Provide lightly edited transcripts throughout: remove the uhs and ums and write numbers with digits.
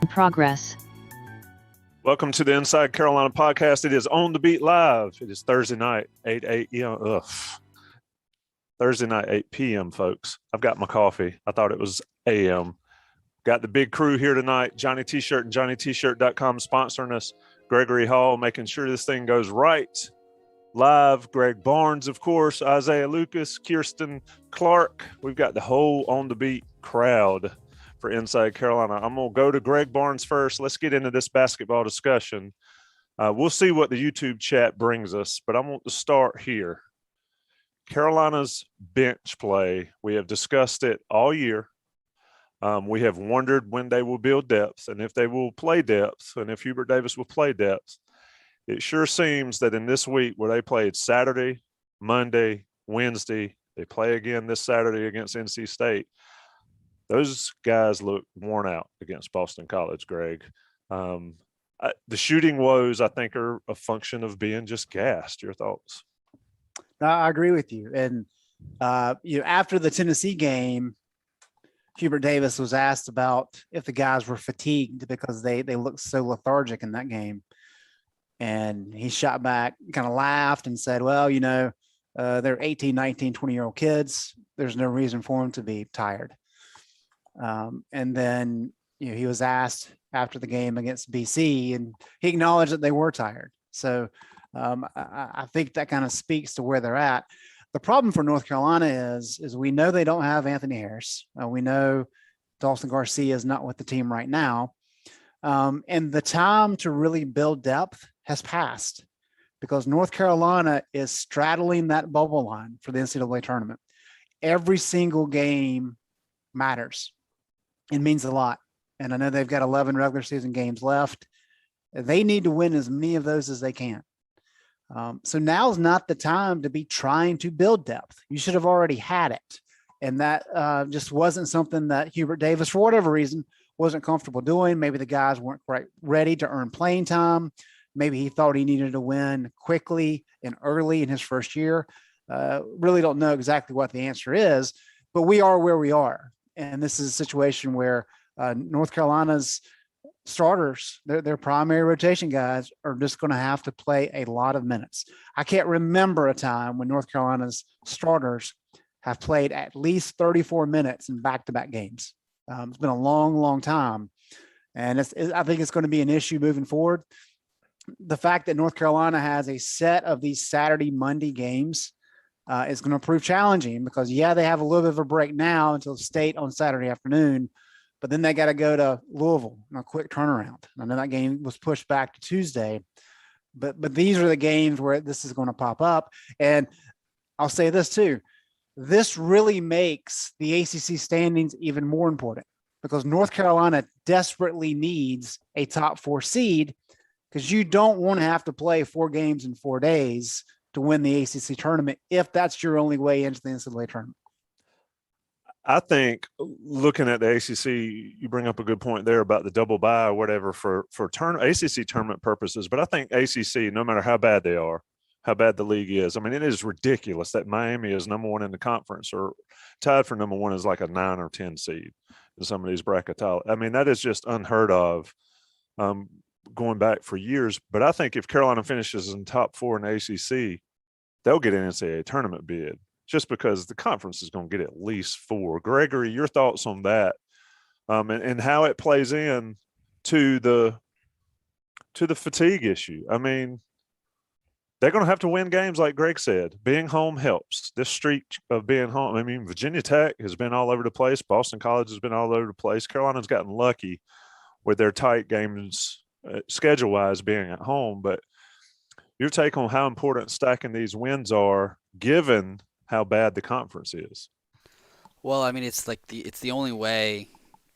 Progress. Welcome to the Inside Carolina podcast. It is On the Beat Live. It is Thursday night, 8 a.m. Thursday night, 8 p.m., folks. I've got my coffee. I thought it was a.m. Got the big crew here tonight. Johnny T-Shirt and JohnnyT-Shirt.com sponsoring us. Gregory Hall making sure this thing goes right. Live, Greg Barnes, of course, Isaiah Lucas, Kirsten Clark. We've got the whole On the Beat crowd for Inside Carolina. I'm going to go to Greg Barnes first. Let's get into this basketball discussion. We'll see what the YouTube chat brings us, but I want to start here. Carolina's bench play, we have discussed it all year. We have wondered when they will build depth and if they will play depth and if Hubert Davis will play depth. It sure seems that in this week where they played Saturday, Monday, Wednesday, they play again this Saturday against NC State. Those guys look worn out against Boston College, Greg. The shooting woes, I think, are a function of being just gassed. Your thoughts? I agree with you. And, after the Tennessee game, Hubert Davis was asked about if the guys were fatigued because they looked so lethargic in that game. And he shot back, kind of laughed and said, well, they're 18, 19, 20-year-old kids. There's no reason for them to be tired. And then, he was asked after the game against BC, and he acknowledged that they were tired. So I think that kind of speaks to where they're at. The problem for North Carolina is we know they don't have Anthony Harris. We know Dawson Garcia is not with the team right now. And the time to really build depth has passed because North Carolina is straddling that bubble line for the NCAA tournament. Every single game matters. It means a lot. And I know they've got 11 regular season games left. They need to win as many of those as they can. So now's not the time to be trying to build depth. You should have already had it. And that just wasn't something that Hubert Davis, for whatever reason, wasn't comfortable doing. Maybe the guys weren't quite ready to earn playing time. Maybe he thought he needed to win quickly and early in his first year. Really don't know exactly what the answer is, but we are where we are. And this is a situation where North Carolina's starters, their primary rotation guys, are just going to have to play a lot of minutes. I can't remember a time when North Carolina's starters have played at least 34 minutes in back-to-back games. It's been a long, long time. And I think it's going to be an issue moving forward. The fact that North Carolina has a set of these Saturday, Monday games is going to prove challenging because, they have a little bit of a break now until State on Saturday afternoon, but then they got to go to Louisville on a quick turnaround. I know that game was pushed back to Tuesday, but these are the games where this is going to pop up. And I'll say this too. This really makes the ACC standings even more important because North Carolina desperately needs a top 4 seed because you don't want to have to play 4 games in 4 days to win the ACC tournament if that's your only way into the NCAA tournament. I think looking at the ACC, you bring up a good point there about the double bye or whatever for ACC tournament purposes. But I think ACC, no matter how bad they are, how bad the league is, I mean, it is ridiculous that Miami is number 1 in the conference or tied for number 1 is like a 9 or 10 seed in some of these brackets. I mean, that is just unheard of going back for years. But I think if Carolina finishes in top 4 in the ACC, they'll get an NCAA tournament bid just because the conference is going to get at least 4. Gregory, your thoughts on that and how it plays in to the fatigue issue. I mean, they're going to have to win games like Greg said. Being home helps. This streak of being home, I mean, Virginia Tech has been all over the place. Boston College has been all over the place. Carolina's gotten lucky with their tight games schedule-wise being at home. But your take on how important stacking these wins are given how bad the conference is? Well, I mean, it's the only way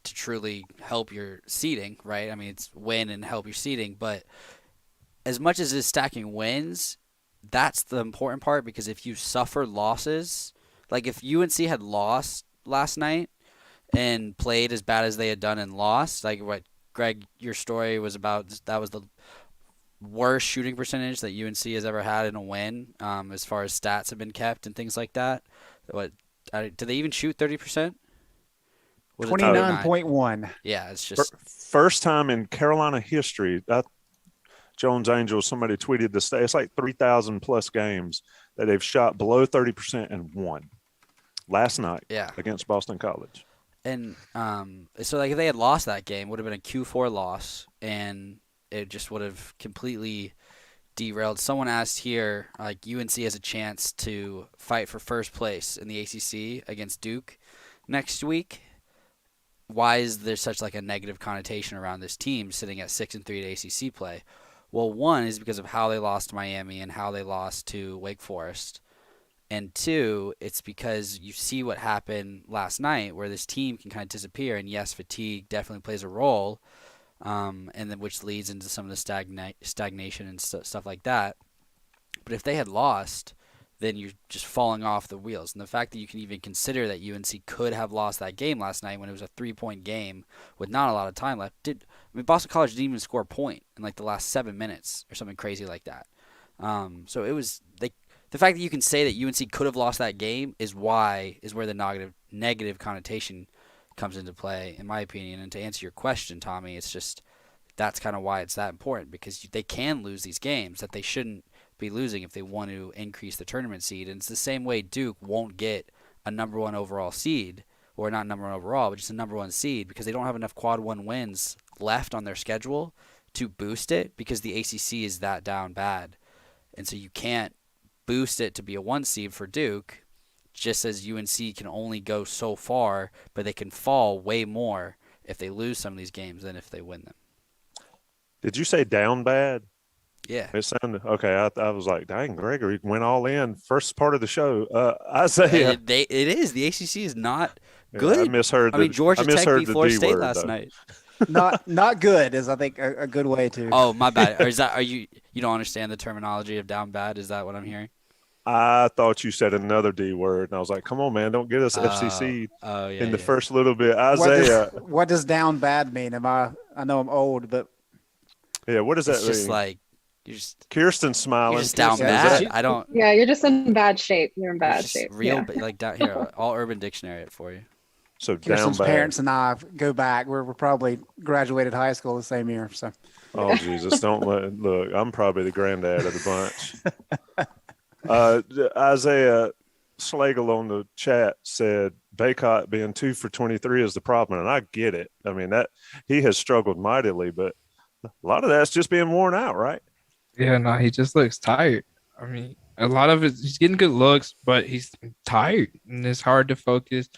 to truly help your seeding, right? I mean, it's win and help your seeding, but as much as it's stacking wins, that's the important part because if you suffer losses, like if UNC had lost last night and played as bad as they had done and lost, like what Greg, your story was about, that was the worst shooting percentage that UNC has ever had in a win, as far as stats have been kept and things like that. What did they even shoot 30%? Was it 29.1. Yeah, it's just First time in Carolina history. Jones Angels, somebody tweeted this day. It's like 3,000 plus games that they've shot below 30% and won. Last night, against Boston College. And so like if they had lost that game, it would have been a Q4 loss, and it just would have completely derailed. Someone asked here, like UNC has a chance to fight for first place in the ACC against Duke next week. Why is there such like a negative connotation around this team sitting at 6-3 at ACC play? Well, one is because of how they lost to Miami and how they lost to Wake Forest. And two, it's because you see what happened last night where this team can kind of disappear. And yes, fatigue definitely plays a role, and then which leads into some of the stagnation and stuff like that. But if they had lost, then you're just falling off the wheels. And the fact that you can even consider that UNC could have lost that game last night when it was a 3-point game with not a lot of time left. Boston College didn't even score a point in like the last 7 minutes or something crazy like that. So it was the fact that you can say that UNC could have lost that game is where the negative connotation comes into play, in my opinion. And to answer your question, Tommy, it's just that's kind of why it's that important, because they can lose these games that they shouldn't be losing if they want to increase the tournament seed. And it's the same way Duke won't get a number one overall seed, or not number one overall, but just a number one seed, because they don't have enough quad one wins left on their schedule to boost it, because the ACC is that down bad. And so you can't boost it to be a one seed for Duke, just as UNC can only go so far, but they can fall way more if they lose some of these games than if they win them. Did you say down bad? Yeah. It sounded okay. I was like, dang, Gregory went all in first part of the show. Isaiah, it is. The ACC is not good. I misheard. Georgia Tech beat Florida State last night. Not good is, I think, a good way to. Oh, my bad. Or are you don't understand the terminology of down bad? Is that what I'm hearing? I thought you said another D word, and I was like, come on, man, don't get us FCC in the first little bit. Isaiah, what does down bad mean? I know I'm old, but what does that mean? Just like Kirsten's smiling. You're just down bad. I don't. Yeah, you're just in bad shape. You're in bad shape. Real like down here. All Urban Dictionary it for you. So Kirsten's down bad. parents and I go back. We're probably graduated high school the same year. So. Oh Jesus! Don't look. I'm probably the granddad of the bunch. Isaiah Schlegel on the chat said Baycott being 2 for 23 is the problem, and I get it. I mean that he has struggled mightily, but a lot of that's just being worn out, right? Yeah, no, he just looks tired. I mean, a lot of it, he's getting good looks, but he's tired, and it's hard to focus.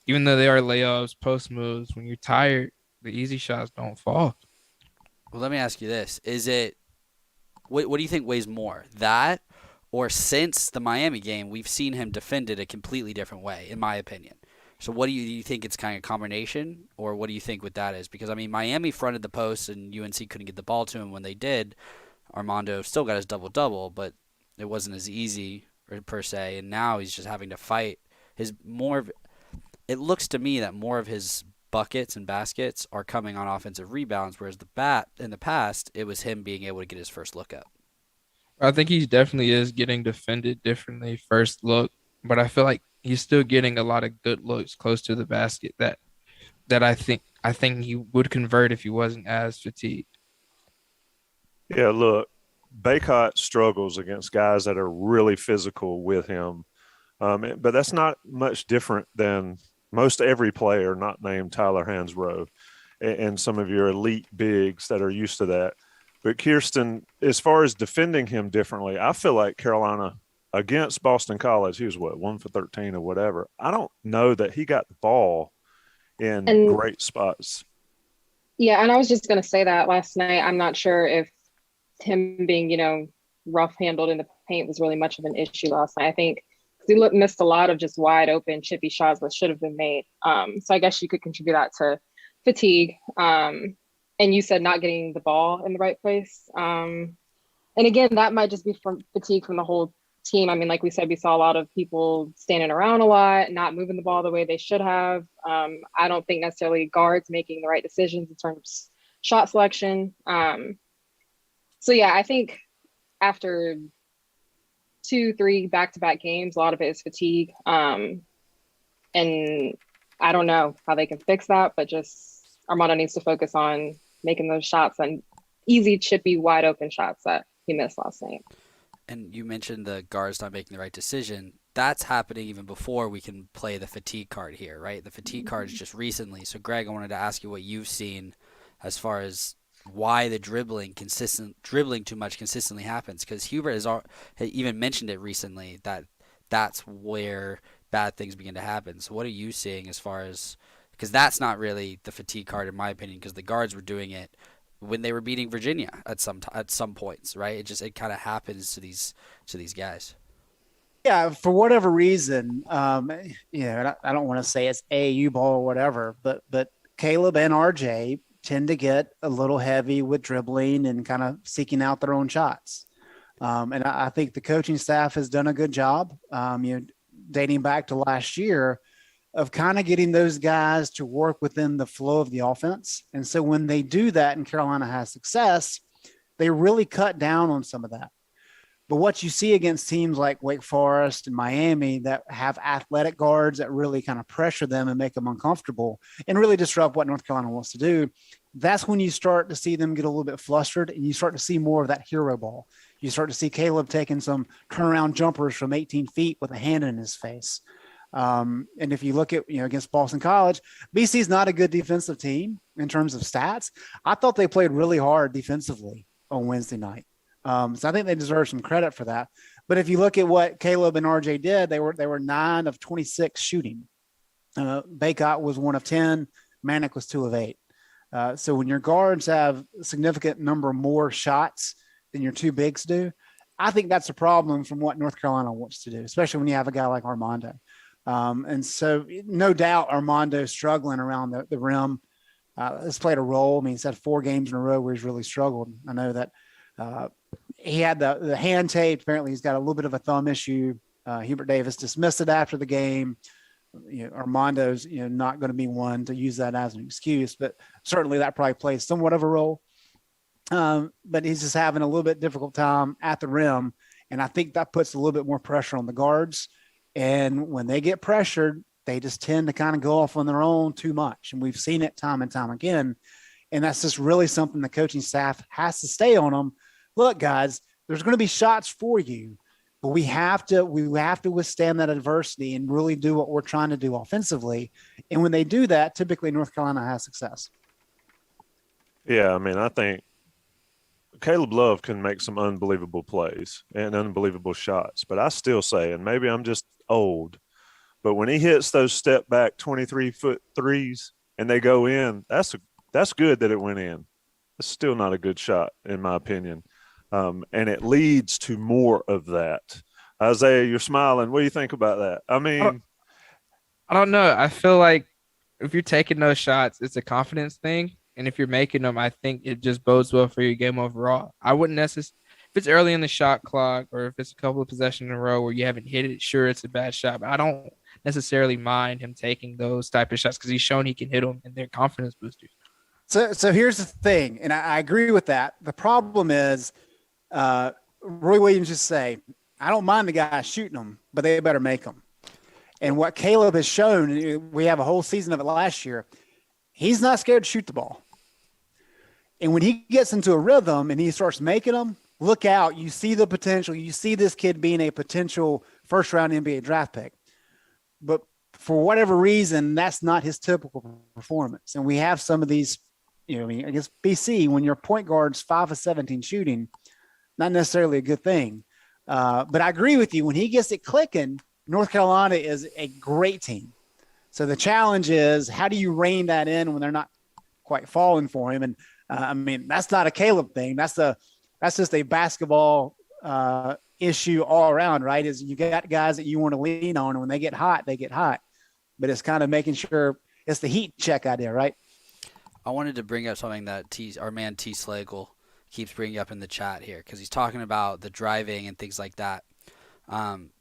Even though they are layups, post moves, when you're tired, the easy shots don't fall. Well, let me ask you this: what do you think weighs more, that, or since the Miami game, we've seen him defended a completely different way, in my opinion? So, what do you think it's kind of a combination, or what do you think what that is? Because I mean, Miami fronted the post, and UNC couldn't get the ball to him when they did. Armando still got his double-double, but it wasn't as easy per se, and now he's just having to fight. It looks to me that more of his buckets and baskets are coming on offensive rebounds, whereas in the past, it was him being able to get his first look up. I think he definitely is getting defended differently first look, but I feel like he's still getting a lot of good looks close to the basket that I think he would convert if he wasn't as fatigued. Yeah, look, Baycott struggles against guys that are really physical with him, but that's not much different than most every player not named Tyler Hansbrough and some of your elite bigs that are used to that. But Kirsten, as far as defending him differently, I feel like Carolina against Boston College, he was 1 for 13 or whatever. I don't know that he got the ball in great spots. Yeah, and I was just going to say that last night. I'm not sure if him being, rough handled in the paint was really much of an issue last night. I think he missed a lot of just wide open chippy shots that should have been made. So I guess you could contribute that to fatigue. And you said not getting the ball in the right place. And again, that might just be from fatigue from the whole team. I mean, like we said, we saw a lot of people standing around a lot, not moving the ball the way they should have. I don't think necessarily guards making the right decisions in terms of shot selection. So yeah, I think after 2-3 back-to-back games, a lot of it is fatigue. And I don't know how they can fix that, but just Armando needs to focus on making those shots and easy, chippy, wide open shots that he missed last night. And you mentioned the guards not making the right decision. That's happening even before we can play the fatigue card here, right? The fatigue card is just recently. So, Greg, I wanted to ask you what you've seen as far as why the dribbling too much consistently happens. Because Hubert has even mentioned it recently that that's where bad things begin to happen. So, what are you seeing as far as because that's not really the fatigue card in my opinion, because the guards were doing it when they were beating Virginia at some points, right? It kind of happens to these guys. Yeah, for whatever reason, and I don't want to say it's AAU ball or whatever, but Caleb and RJ tend to get a little heavy with dribbling and kind of seeking out their own shots. And I think the coaching staff has done a good job, dating back to last year, of kind of getting those guys to work within the flow of the offense. And so when they do that and Carolina has success, they really cut down on some of that. But what you see against teams like Wake Forest and Miami that have athletic guards that really kind of pressure them and make them uncomfortable and really disrupt what North Carolina wants to do, that's when you start to see them get a little bit flustered and you start to see more of that hero ball. You start to see Caleb taking some turnaround jumpers from 18 feet with a hand in his face. And if you look at, against Boston College, BC is not a good defensive team in terms of stats. I thought they played really hard defensively on Wednesday night. So I think they deserve some credit for that. But if you look at what Caleb and RJ did, they were 9 of 26 shooting. Baycott was 1 of 10. Manick was 2 of 8. So when your guards have a significant number more shots than your two bigs do, I think that's a problem from what North Carolina wants to do, especially when you have a guy like Armando. And so no doubt Armando struggling around the rim has played a role. I mean, he's had 4 games in a row where he's really struggled. I know that he had the hand taped. Apparently he's got a little bit of a thumb issue. Hubert Davis dismissed it after the game. Armando's, not going to be one to use that as an excuse, but certainly that probably plays somewhat of a role. But he's just having a little bit difficult time at the rim. And I think that puts a little bit more pressure on the guards. And when they get pressured, they just tend to kind of go off on their own too much. And we've seen it time and time again. And that's just really something the coaching staff has to stay on them. Look, guys, there's going to be shots for you, but we have to withstand that adversity and really do what we're trying to do offensively. And when they do that, typically North Carolina has success. Yeah, I mean, I think Caleb Love can make some unbelievable plays and unbelievable shots, but I still say, and maybe I'm just old, but when he hits those step back 23-foot threes and they go in, that's good that it went in. It's still not a good shot, in my opinion. And it leads to more of that. Isaiah, you're smiling. What do you think about that? I mean, I don't know. I feel like if you're taking those shots, it's a confidence thing. And if you're making them, I think it just bodes well for your game overall. I wouldn't necessarily, if it's early in the shot clock or if it's a couple of possessions in a row where you haven't hit it, sure, it's a bad shot. But I don't necessarily mind him taking those type of shots because he's shown he can hit them and they're confidence boosters. So here's the thing, and I agree with that. The problem is Roy Williams just say, I don't mind the guys shooting them, but they better make them. And what Caleb has shown, we have a whole season of it last year, he's not scared to shoot the ball. And when he gets into a rhythm and he starts making them, look out. You see the potential. You see this kid being a potential first-round NBA draft pick. But for whatever reason, that's not his typical performance. And we have some of these, against BC, when your point guard's 5 of 17 shooting, not necessarily a good thing. But I agree with you. When he gets it clicking, North Carolina is a great team. So the challenge is, how do you rein that in when they're not quite falling for him? And that's not a Caleb thing. That's just a basketball issue all around, right? Is you got guys that you want to lean on, and when they get hot, they get hot. But it's kind of making sure it's the heat check idea, right? I wanted to bring up something that our man T. Slagle keeps bringing up in the chat here because he's talking about the driving and things like that.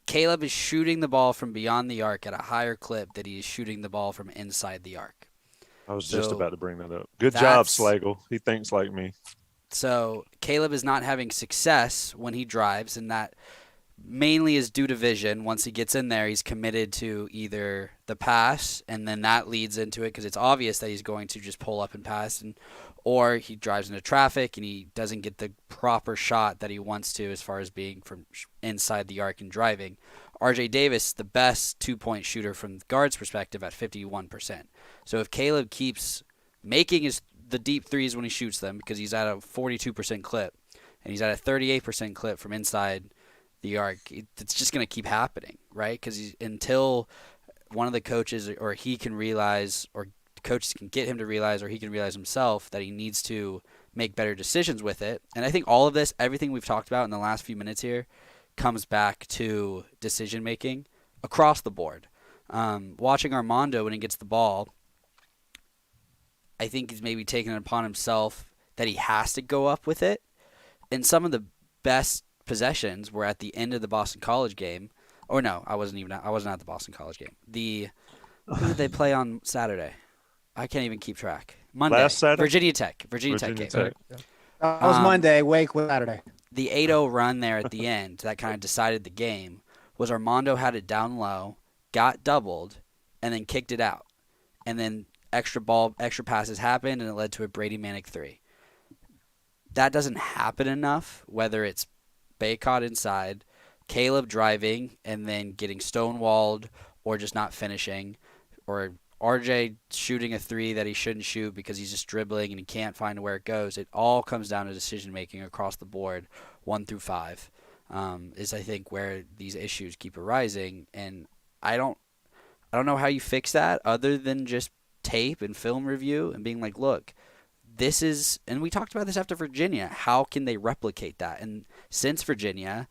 Caleb is shooting the ball from beyond the arc at a higher clip than he is shooting the ball from inside the arc. I was just about to bring that up. Good job, Slagle. He thinks like me. So Caleb is not having success when he drives, and that mainly is due to vision. Once he gets in there, he's committed to either the pass, and then that leads into it because it's obvious that he's going to just pull up and pass, or he drives into traffic and he doesn't get the proper shot that he wants to as far as being from inside the arc and driving. RJ Davis, the best two-point shooter from the guard's perspective at 51%. So if Caleb keeps making the deep threes when he shoots them, because he's at a 42% clip, and he's at a 38% clip from inside the arc, it's just going to keep happening, right? Because until one of the coaches or he can realize, or coaches can get him to realize, or he can realize himself that he needs to make better decisions with it. And I think all of this, everything we've talked about in the last few minutes here, comes back to decision making across the board. Watching Armando when he gets the ball, I think he's maybe taking it upon himself that he has to go up with it. And some of the best possessions were at the end of the Boston College game. Or no, I wasn't at the Boston College game. Who did they play on Saturday? I can't even keep track. Monday. Last Saturday? Virginia Tech game. Tech. That was Monday. Wake was Saturday. The 8-0 run there at the end that kind of decided the game was Armando had it down low, got doubled, and then kicked it out. And then extra passes happened, and it led to a Brady Manic 3. That doesn't happen enough, whether it's Baycott inside, Caleb driving and then getting stonewalled or just not finishing, or RJ shooting a 3 that he shouldn't shoot because he's just dribbling and he can't find where it goes. It all comes down to decision-making across the board, 1 through 5, is I think where these issues keep arising. And I don't know how you fix that other than just tape and film review and being like, look, this is, and we talked about this after Virginia, how can they replicate that? And since Virginia,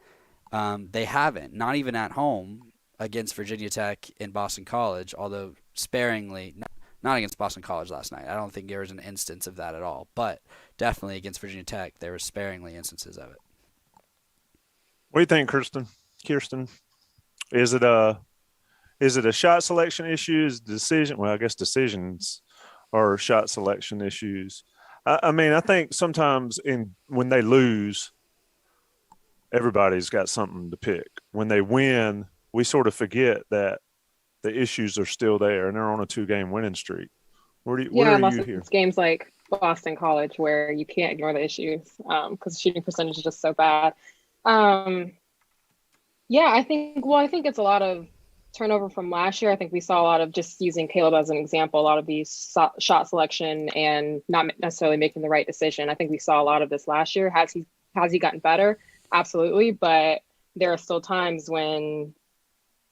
they haven't, not even at home against Virginia Tech and Boston College, although sparingly, not against Boston College last night. I don't think there was an instance of that at all, but definitely against Virginia Tech, there were sparingly instances of it. What do you think, Kirsten? Is it a shot selection issue? Is decision? Well, I guess decisions are shot selection issues. I mean, I think sometimes when they lose, everybody's got something to pick. When they win, we sort of forget that the issues are still there and they're on a 2-game winning streak. What are you here? It's games like Boston College where you can't ignore the issues because shooting percentage is just so bad. I think it's a lot of turnover from last year. I think we saw a lot of, just using Caleb as an example, a lot of these shot selection and not necessarily making the right decision. I think we saw a lot of this last year. Has he gotten better? Absolutely. But there are still times when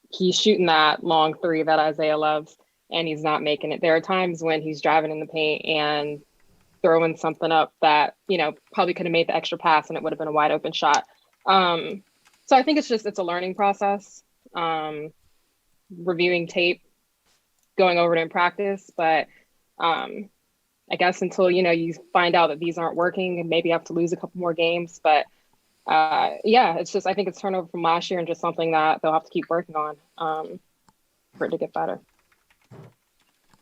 he's shooting that long 3 that Isaiah loves and he's not making it. There are times when he's driving in the paint and throwing something up that, probably could have made the extra pass and it would have been a wide open shot. So I think it's a learning process. Reviewing tape, going over it in practice, but I guess until you find out that these aren't working, and maybe you have to lose a couple more games. But it's just, I think it's turnover from last year and just something that they'll have to keep working on for it to get better.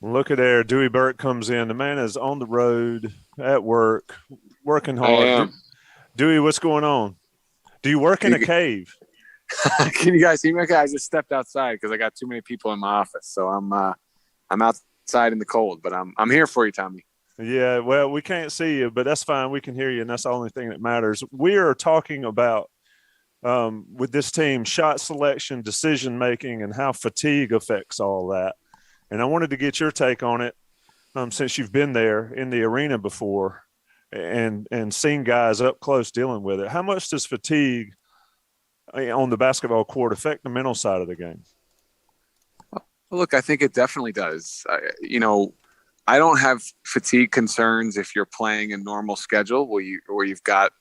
Look at there, Dewey Burke comes in. The man is on the road at work, working hard. Dewey, what's going on? Do you work in a cave? Can you guys see me? Okay, I just stepped outside because I got too many people in my office, so I'm outside in the cold. But I'm here for you, Tommy. Yeah, well, we can't see you, but that's fine. We can hear you, and that's the only thing that matters. We are talking about with this team shot selection, decision making, and how fatigue affects all that. And I wanted to get your take on it since you've been there in the arena before and seen guys up close dealing with it. How much does fatigue on the basketball court affect the mental side of the game? Look, I think it definitely does. I don't have fatigue concerns if you're playing a normal schedule where you've got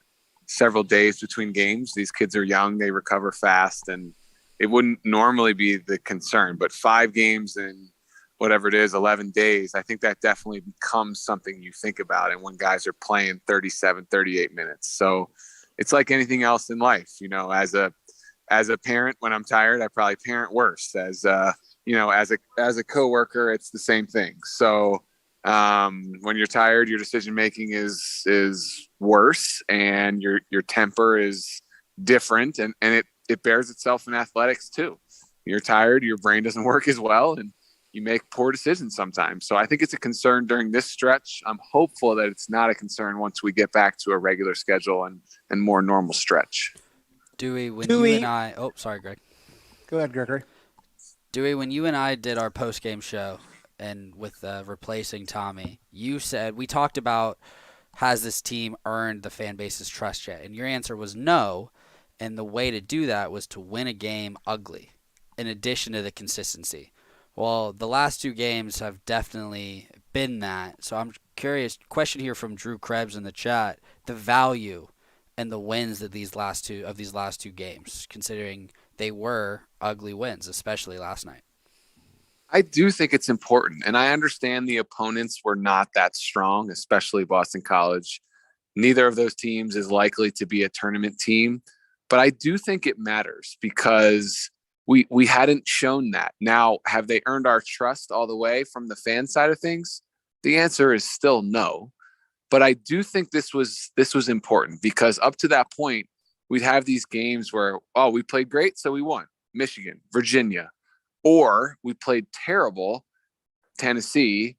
several days between games. These kids are young, they recover fast, and it wouldn't normally be the concern. But 5 games in whatever it is, 11 days, I think that definitely becomes something you think about. And when guys are playing 37, 38 minutes. So it's like anything else in life, as a parent, when I'm tired, I probably parent worse. As a coworker, it's the same thing. So when you're tired, your decision-making is worse and your temper is different. And it bears itself in athletics too. You're tired, your brain doesn't work as well, and you make poor decisions sometimes. So I think it's a concern during this stretch. I'm hopeful that it's not a concern once we get back to a regular schedule and more normal stretch. Dewey, you and I, oh, sorry, Greg. Go ahead, Gregory. Dewey, when you and I did our post-game show and with replacing Tommy, you said, we talked about, has this team earned the fan base's trust yet? And your answer was no. And the way to do that was to win a game ugly, in addition to the consistency. Well, the last 2 games have definitely been that. So I'm curious, question here from Drew Krebs in the chat, the value and the wins that these last two games, considering they were ugly wins, especially last night. I do think it's important, and I understand the opponents were not that strong, especially Boston College. Neither of those teams is likely to be a tournament team, but I do think it matters because we hadn't shown that. Now, have they earned our trust all the way from the fan side of things? The answer is still no. But I do think this was important because up to that point, we'd have these games where, oh, we played great, so we won. Michigan, Virginia. Or we played terrible, Tennessee,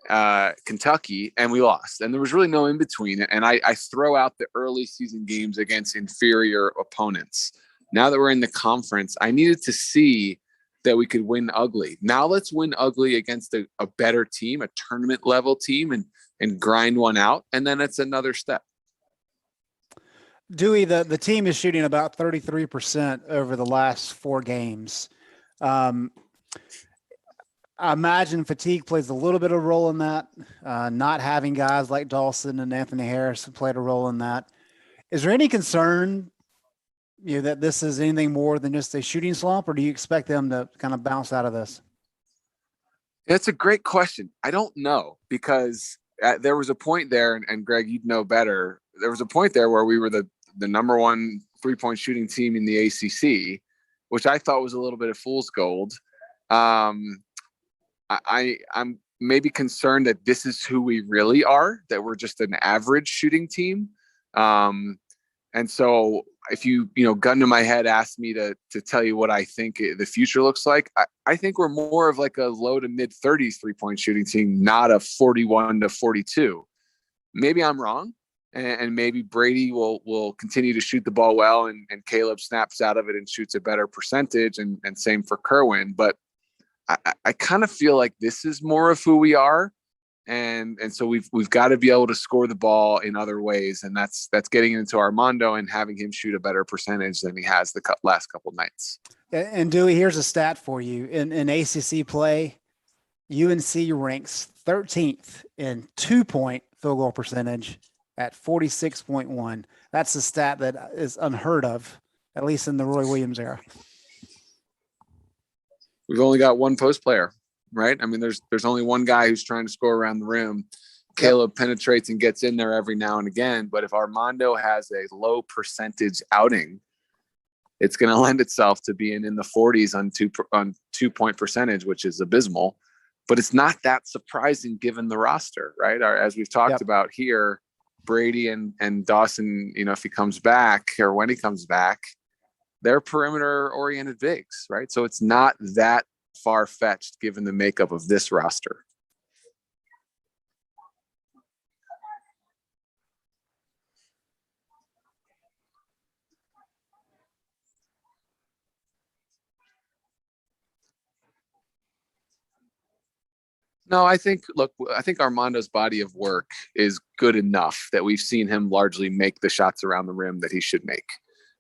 Kentucky, and we lost. And there was really no in between. And I throw out the early season games against inferior opponents. Now that we're in the conference, I needed to see that we could win ugly. Now let's win ugly against a better team, a tournament level team, and grind one out. And then it's another step. Dewey, the team is shooting about 33% over the last 4 games. I imagine fatigue plays a little bit of a role in that. Not having guys like Dawson and Anthony Harris played a role in that. Is there any concern, that this is anything more than just a shooting slump, or do you expect them to kind of bounce out of this? It's a great question. I don't know, because there was a point there, and Greg, you'd know better. There was a point there where we were the number 1 3-point shooting team in the ACC, which I thought was a little bit of fool's gold. I'm maybe concerned that this is who we really are, that we're just an average shooting team. And so if you gun to my head, ask me to tell you what I think the future looks like, I think we're more of like a low to mid 30s 3-point shooting team, not a 41 to 42. Maybe I'm wrong. And maybe Brady will continue to shoot the ball well, and Caleb snaps out of it and shoots a better percentage, and same for Kerwin. But I kind of feel like this is more of who we are, and so we've got to be able to score the ball in other ways, and that's getting into Armando and having him shoot a better percentage than he has the last couple nights. And Dewey, here's a stat for you: in ACC play, UNC ranks 13th in 2-point field goal percentage at 46.1. That's a stat that is unheard of, at least in the Roy Williams era. We've only got one post player, right? I mean, there's only one guy who's trying to score around the rim. Caleb penetrates and gets in there every now and again. But if Armando has a low percentage outing, it's going to lend itself to being in the 40s on 2-point percentage, which is abysmal. But it's not that surprising given the roster, right? As we've talked about here, Brady and Dawson, if he comes back or when he comes back, they're perimeter oriented bigs, right? So it's not that far fetched given the makeup of this roster. No, I think Armando's body of work is good enough that we've seen him largely make the shots around the rim that he should make.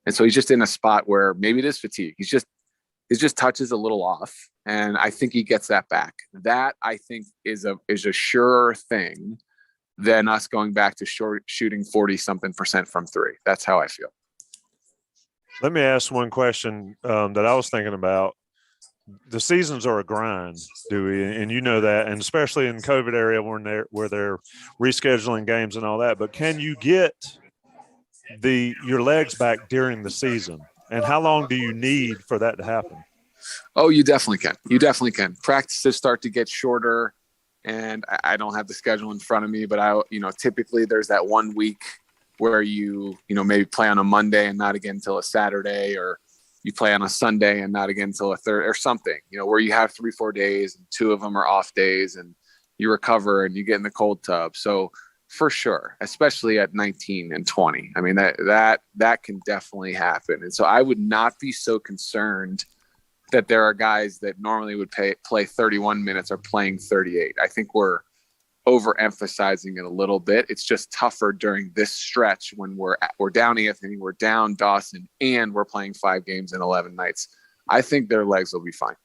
And so he's just in a spot where maybe it is fatigue. His just touches a little off. And I think he gets that back. That I think is a surer thing than us going back to shooting 40-something% from 3. That's how I feel. Let me ask one question that I was thinking about. The seasons are a grind, Dewey, and you know that, and especially in COVID area where they're rescheduling games and all that. But can you get your legs back during the season, and how long do you need for that to happen? Oh, you definitely can. You definitely can. Practices start to get shorter, and I don't have the schedule in front of me, but typically there's that 1 week where you maybe play on a Monday and not again until a Saturday, or you play on a Sunday and not again until a third or something, where you have 3-4 days and 2 of them are off days and you recover and you get in the cold tub. So for sure, especially at 19 and 20, I mean, that can definitely happen. And so I would not be so concerned that there are guys that normally would play 31 minutes are playing 38. I think we're overemphasizing it a little bit. It's just tougher during this stretch when we're down Anthony, we're down Dawson, and we're playing 5 games in 11 nights. I think their legs will be fine.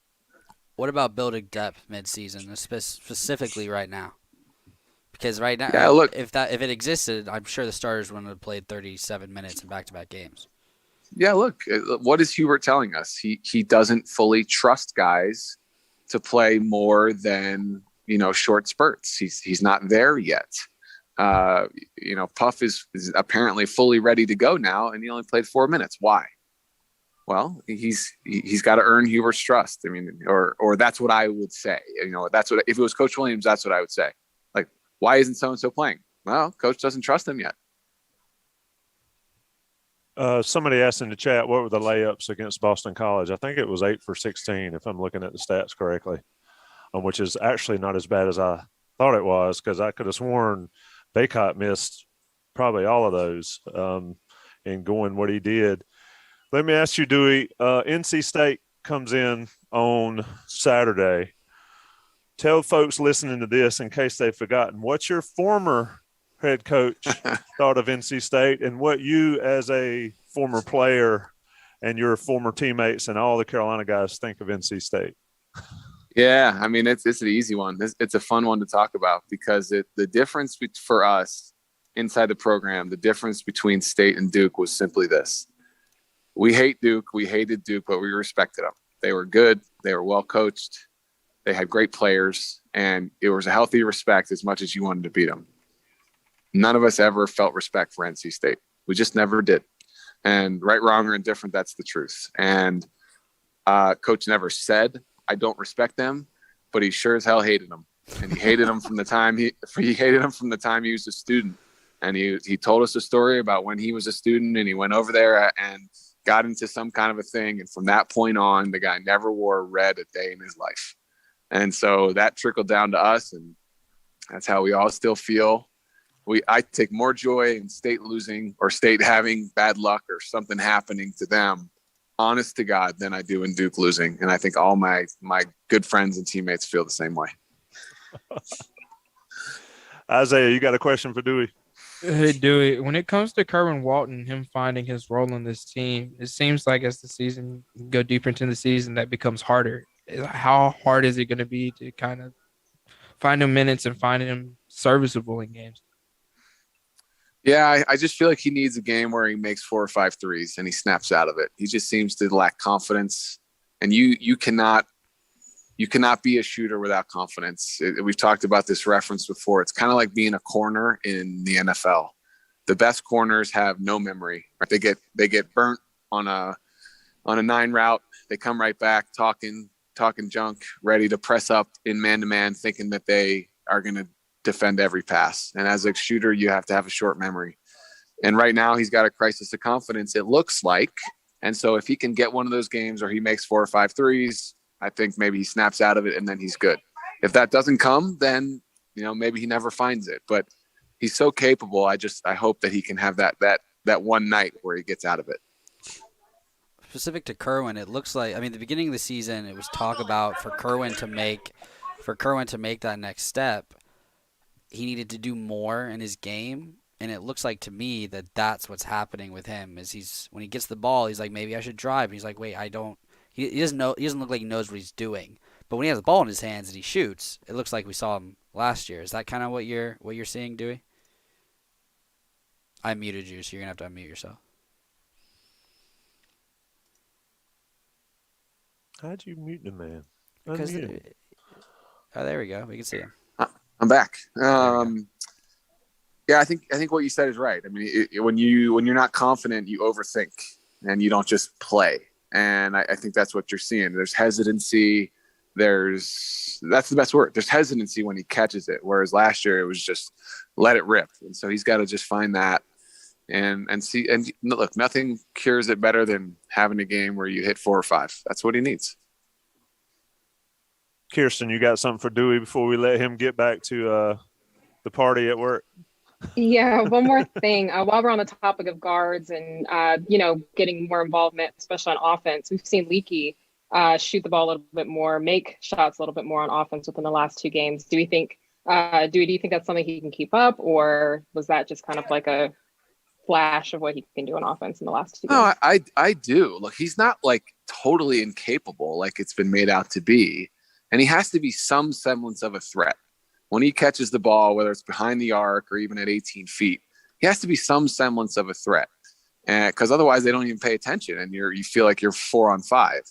What about building depth mid-season, specifically right now? Because right now, yeah, look, if it existed, I'm sure the starters wouldn't have played 37 minutes in back-to-back games. Yeah, look, what is Hubert telling us? He doesn't fully trust guys to play more than short spurts. He's not there yet. Puff is apparently fully ready to go now, and he only played 4 minutes. Why? Well, he's got to earn Hubert's trust. I mean, or that's what I would say. That's what, if it was Coach Williams, that's what I would say. Like, why isn't so and so playing? Well, Coach doesn't trust him yet. Somebody asked in the chat, what were the layups against Boston College? I think it was 8 for 16, if I'm looking at the stats correctly, which is actually not as bad as I thought it was, because I could have sworn Baycott missed probably all of those in going what he did. Let me ask you, Dewey, NC State comes in on Saturday. Tell folks listening to this, in case they've forgotten, what's your former head coach thought of NC State, and what you as a former player and your former teammates and all the Carolina guys think of NC State? Yeah, I mean, it's an easy one. It's a fun one to talk about, because the difference for us inside the program, the difference between State and Duke was simply this. We hate Duke. We hated Duke, but we respected them. They were good. They were well coached. They had great players, and it was a healthy respect as much as you wanted to beat them. None of us ever felt respect for NC State. We just never did. And right, wrong, or indifferent, that's the truth. And Coach never said, I don't respect them, but he sure as hell hated them. And he hated them from the time he was a student. And he told us a story about when he was a student, and he went over there and got into some kind of a thing. And from that point on, the guy never wore red a day in his life. And so that trickled down to us, and that's how we all still feel. I take more joy in State losing or State having bad luck or something happening to them, honest to God, than I do in Duke losing. And I think all my good friends and teammates feel the same way. Isaiah, you got a question for Dewey? Hey, Dewey, when it comes to Kerwin Walton, him finding his role in this team, it seems like as the season go deeper into the season, that becomes harder. How hard is it going to be to kind of find him minutes and find him serviceable in games? Yeah, I just feel like he needs a game where he makes 4 or 5 threes and he snaps out of it. He just seems to lack confidence, and you cannot be a shooter without confidence. We've talked about this reference before. It's kind of like being a corner in the NFL. The best corners have no memory. Right? They get burnt on a 9 route. They come right back talking junk, ready to press up in man-to-man, thinking that they are going to defend every pass. And as a shooter, you have to have a short memory. And right now he's got a crisis of confidence, it looks like. And so if he can get one of those games where he makes 4 or 5 threes, I think maybe he snaps out of it and then he's good. If that doesn't come, then, maybe he never finds it. But he's so capable. I hope that he can have that one night where he gets out of it. Specific to Kerwin, it looks like, the beginning of the season, it was talk about for Kerwin to make that next step, he needed to do more in his game. And it looks like to me that that's what's happening with him, is when he gets the ball, he's like, maybe I should drive. And he's like, wait, I don't. He doesn't know. He doesn't look like he knows what he's doing. But when he has the ball in his hands and he shoots, it looks like we saw him last year. Is that kind of what you're seeing, Dewey? I muted you, so you're gonna have to unmute yourself. How'd you mute the man? Because there we go. We can see him. I'm back. Yeah, I think what you said is right. When you're not confident, you overthink and you don't just play. And I think that's what you're seeing. There's hesitancy. That's the best word. There's hesitancy when he catches it. Whereas last year it was just let it rip. And so he's got to just find that and see. And look, nothing cures it better than having a game where you hit 4 or 5. That's what he needs. Kirsten, you got something for Dewey before we let him get back to the party at work? Yeah, one more thing. While we're on the topic of guards and getting more involvement, especially on offense, we've seen Leaky shoot the ball a little bit more, make shots a little bit more on offense within the last 2 games. Do you think that's something he can keep up, or was that just kind of like a flash of what he can do on offense in the last 2 games? No, I do. Look, he's not like totally incapable like it's been made out to be, and he has to be some semblance of a threat. When he catches the ball, whether it's behind the arc or even at 18 feet, he has to be some semblance of a threat, because otherwise they don't even pay attention, and you feel like you're 4 on 5.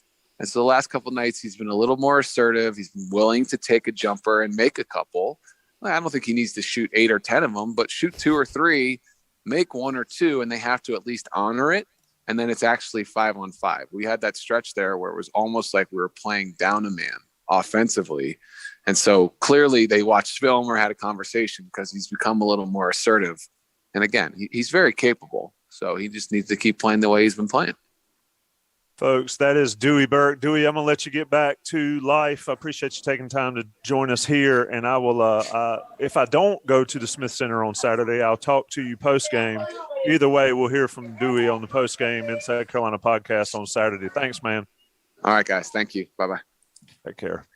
And so the last couple of nights, he's been a little more assertive. He's been willing to take a jumper and make a couple. I don't think he needs to shoot 8 or 10 of them, but shoot 2 or 3, make 1 or 2, and they have to at least honor it. And then it's actually 5 on 5. We had that stretch there where it was almost like we were playing down a man offensively. And so clearly they watched film or had a conversation because he's become a little more assertive. And again, he's very capable. So he just needs to keep playing the way he's been playing. Folks, that is Dewey Burke. Dewey, I'm going to let you get back to life. I appreciate you taking time to join us here. And I will, if I don't go to the Smith Center on Saturday, I'll talk to you post-game. Either way, we'll hear from Dewey on the post-game Inside Carolina podcast on Saturday. Thanks, man. All right, guys. Thank you. Bye-bye. Take care.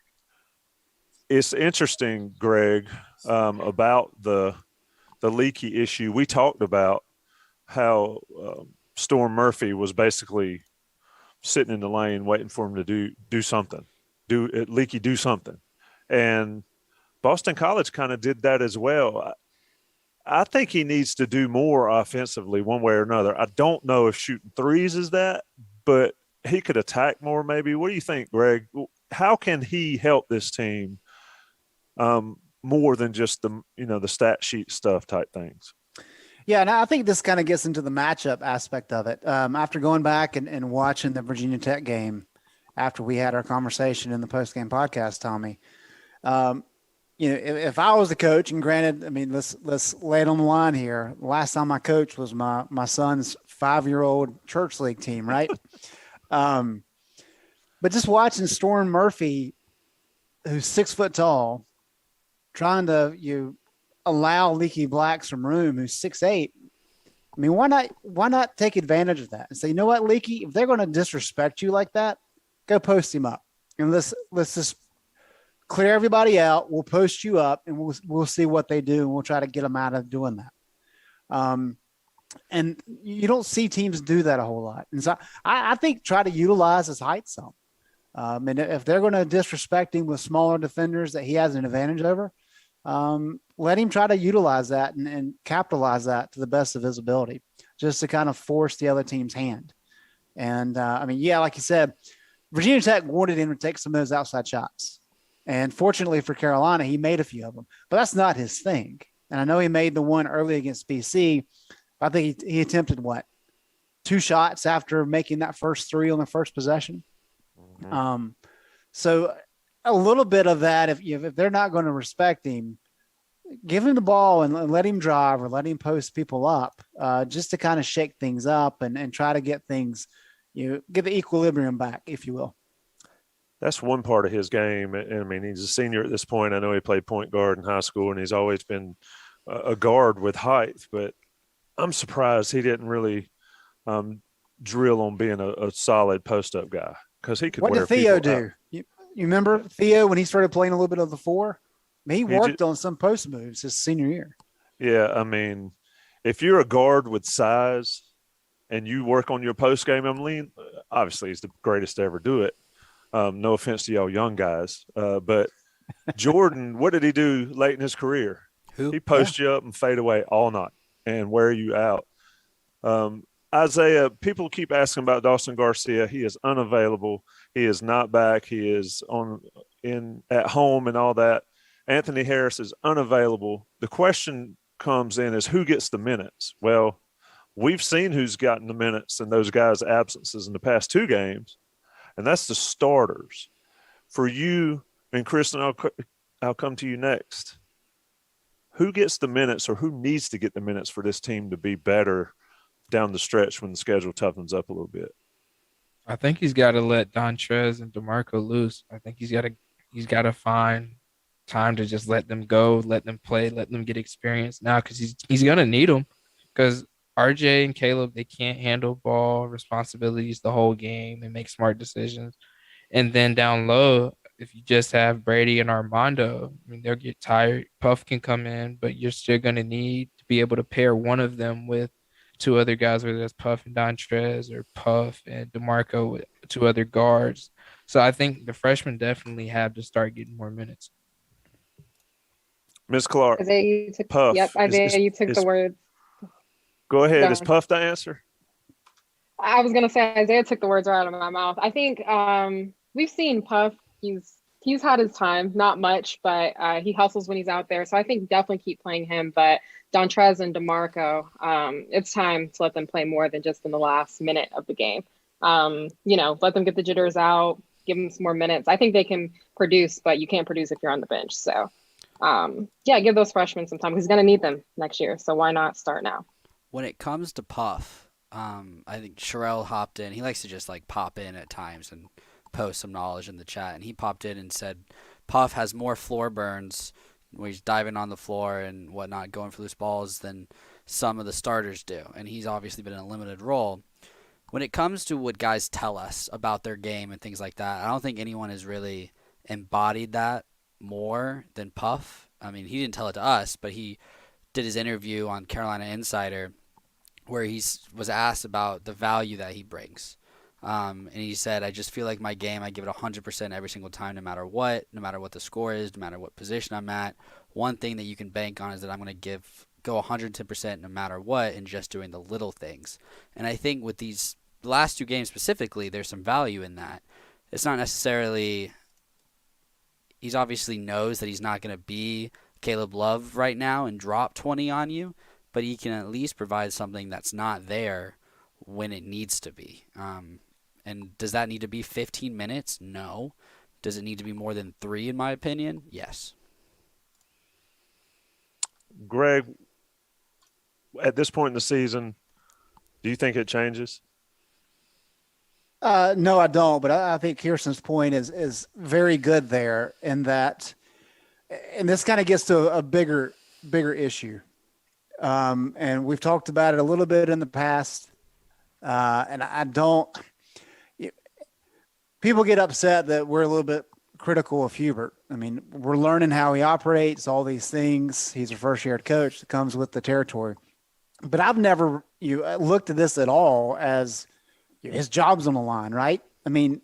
It's interesting, Greg, about the Leaky issue. We talked about how Storm Murphy was basically sitting in the lane waiting for him to do something. Leaky do something. And Boston College kind of did that as well. I think he needs to do more offensively one way or another. I don't know if shooting threes is that, but he could attack more maybe. What do you think, Greg? How can he help this team more than just the stat sheet stuff type things? Yeah, and I think this kind of gets into the matchup aspect of it. After going back and watching the Virginia Tech game, after we had our conversation in the post-game podcast, Tommy, if I was the coach, and granted, I mean, let's lay it on the line here. The last time I coached was my son's 5-year-old church league team, right? But just watching Storm Murphy, who's 6 foot tall, trying to allow Leaky Black some room, who's 6'8". I mean, why not take advantage of that and say, you know what, Leaky, if they're going to disrespect you like that, go post him up, and let's just clear everybody out. We'll post you up, and we'll see what they do, and we'll try to get them out of doing that. And you don't see teams do that a whole lot, and so I think try to utilize his height some. And if they're going to disrespect him with smaller defenders that he has an advantage over, let him try to utilize that and capitalize that to the best of his ability, just to kind of force the other team's hand. And like you said, Virginia Tech wanted him to take some of those outside shots. And fortunately for Carolina, he made a few of them, but that's not his thing. And I know he made the one early against BC. I think he attempted 2 shots after making that first 3 on the first possession. Mm-hmm. So a little bit of that, if they're not going to respect him, give him the ball and let him drive or let him post people up, just to kind of shake things up and try to get things, get the equilibrium back, if you will. That's one part of his game. I mean, he's a senior at this point. I know he played point guard in high school, and he's always been a guard with height, but I'm surprised he didn't really drill on being a solid post-up guy, because he could wear people out. What did Theo do? You remember Theo when he started playing a little bit of the 4? I mean, he worked on some post moves his senior year. Yeah, I mean, if you're a guard with size and you work on your post game, obviously he's the greatest to ever do it. No offense to y'all young guys, but Jordan, what did he do late in his career? He posts you up and fade away all night and wear you out. Isaiah, people keep asking about Dawson Garcia. He is unavailable. He is not back. He is at home and all that. Anthony Harris is unavailable. The question comes in is who gets the minutes? Well, we've seen who's gotten the minutes in those guys' absences in the past 2 games, and that's the starters. For you, and Kristen, I'll come to you next. Who gets the minutes, or who needs to get the minutes for this team to be better down the stretch when the schedule toughens up a little bit. I think he's got to let Dontrez and DeMarco loose. I think he's got to find time to just let them go, let them play, let them get experience now, because he's gonna need them, because RJ and Caleb, they can't handle ball responsibilities the whole game and make smart decisions. And then down low, if you just have Brady and Armando, I mean, they'll get tired. Puff can come in, but you're still going to need to be able to pair one of them with two other guys, whether that's Puff and Dontrez or Puff and DeMarco with two other guards. So I think the freshmen definitely have to start getting more minutes. Ms. Clark, Isaiah, you took, Puff. Yep, Isaiah, you took the words. Go ahead. Go Is on. Puff the answer? I was gonna say Isaiah took the words right out of my mouth. I think we've seen Puff. He's had his time, not much, but he hustles when he's out there. So I think definitely keep playing him. But Dontrez and DeMarco, it's time to let them play more than just in the last minute of the game. Let them get the jitters out, give them some more minutes. I think they can produce, but you can't produce if you're on the bench. So give those freshmen some time. He's gonna need them next year. So why not start now? When it comes to Puff, I think Sherelle hopped in. He likes to just like pop in at times and post some knowledge in the chat. And he popped in and said Puff has more floor burns where he's diving on the floor and whatnot, going for loose balls, than some of the starters do. And he's obviously been in a limited role. When it comes to what guys tell us about their game and things like that, I don't think anyone has really embodied that more than Puff. I mean, he didn't tell it to us, but he did his interview on Carolina Insider where he was asked about the value that he brings. And he said, I just feel like my game, I give it 100% every single time, no matter what the score is, no matter what position I'm at. One thing that you can bank on is that I'm going to go 110% no matter what, and just doing the little things. And I think with the last two games specifically, there's some value in that. It's not necessarily, he's obviously knows that he's not going to be Caleb Love right now and drop 20 on you, but he can at least provide something that's not there when it needs to be. And does that need to be 15 minutes? No. Does it need to be more than 3, in my opinion? Yes. Greg, at this point in the season, do you think it changes? No, I don't. But I think Kirsten's point is very good there, in that, and this kind of gets to a bigger issue. And we've talked about it a little bit in the past. And I don't, people get upset that we're a little bit critical of Hubert. I mean, we're learning how he operates, all these things. He's a first-year coach that comes with the territory. But I've never looked at this at all as his job's on the line, right? I mean,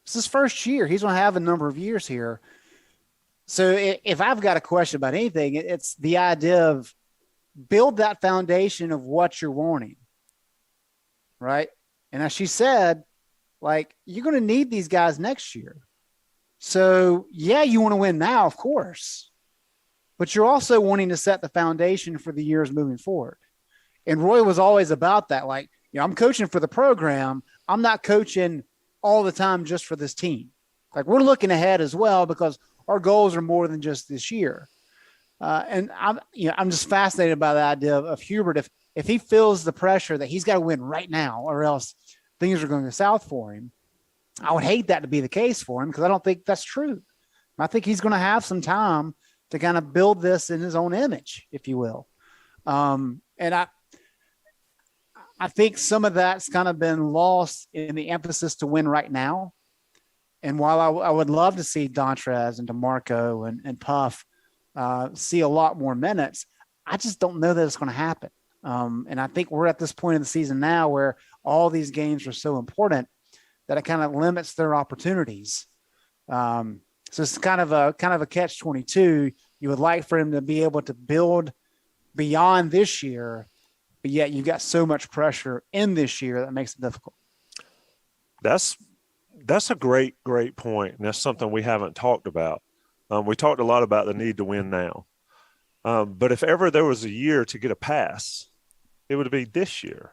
it's his first year. He's going to have a number of years here. So if I've got a question about anything, it's the idea of build that foundation of what you're wanting, right? And as she said, like, you're going to need these guys next year. So, yeah, you want to win now, of course. But you're also wanting to set the foundation for the years moving forward. And Roy was always about that. Like, I'm coaching for the program. I'm not coaching all the time just for this team. Like, we're looking ahead as well, because our goals are more than just this year. And I'm just fascinated by the idea of Hubert. If he feels the pressure that he's got to win right now, or else things are going to go south for him, I would hate that to be the case for him, because I don't think that's true. I think he's going to have some time to kind of build this in his own image, if you will. And I think some of that's kind of been lost in the emphasis to win right now. And while I would love to see Dontrez and DeMarco and Puff see a lot more minutes, I just don't know that it's going to happen. And I think we're at this point in the season now where all these games are so important that it kind of limits their opportunities. So it's kind of a catch-22. You would like for him to be able to build beyond this year, but yet you've got so much pressure in this year that makes it difficult. That's a great point. And that's something we haven't talked about. We talked a lot about the need to win now. But if ever there was a year to get a pass, it would be this year.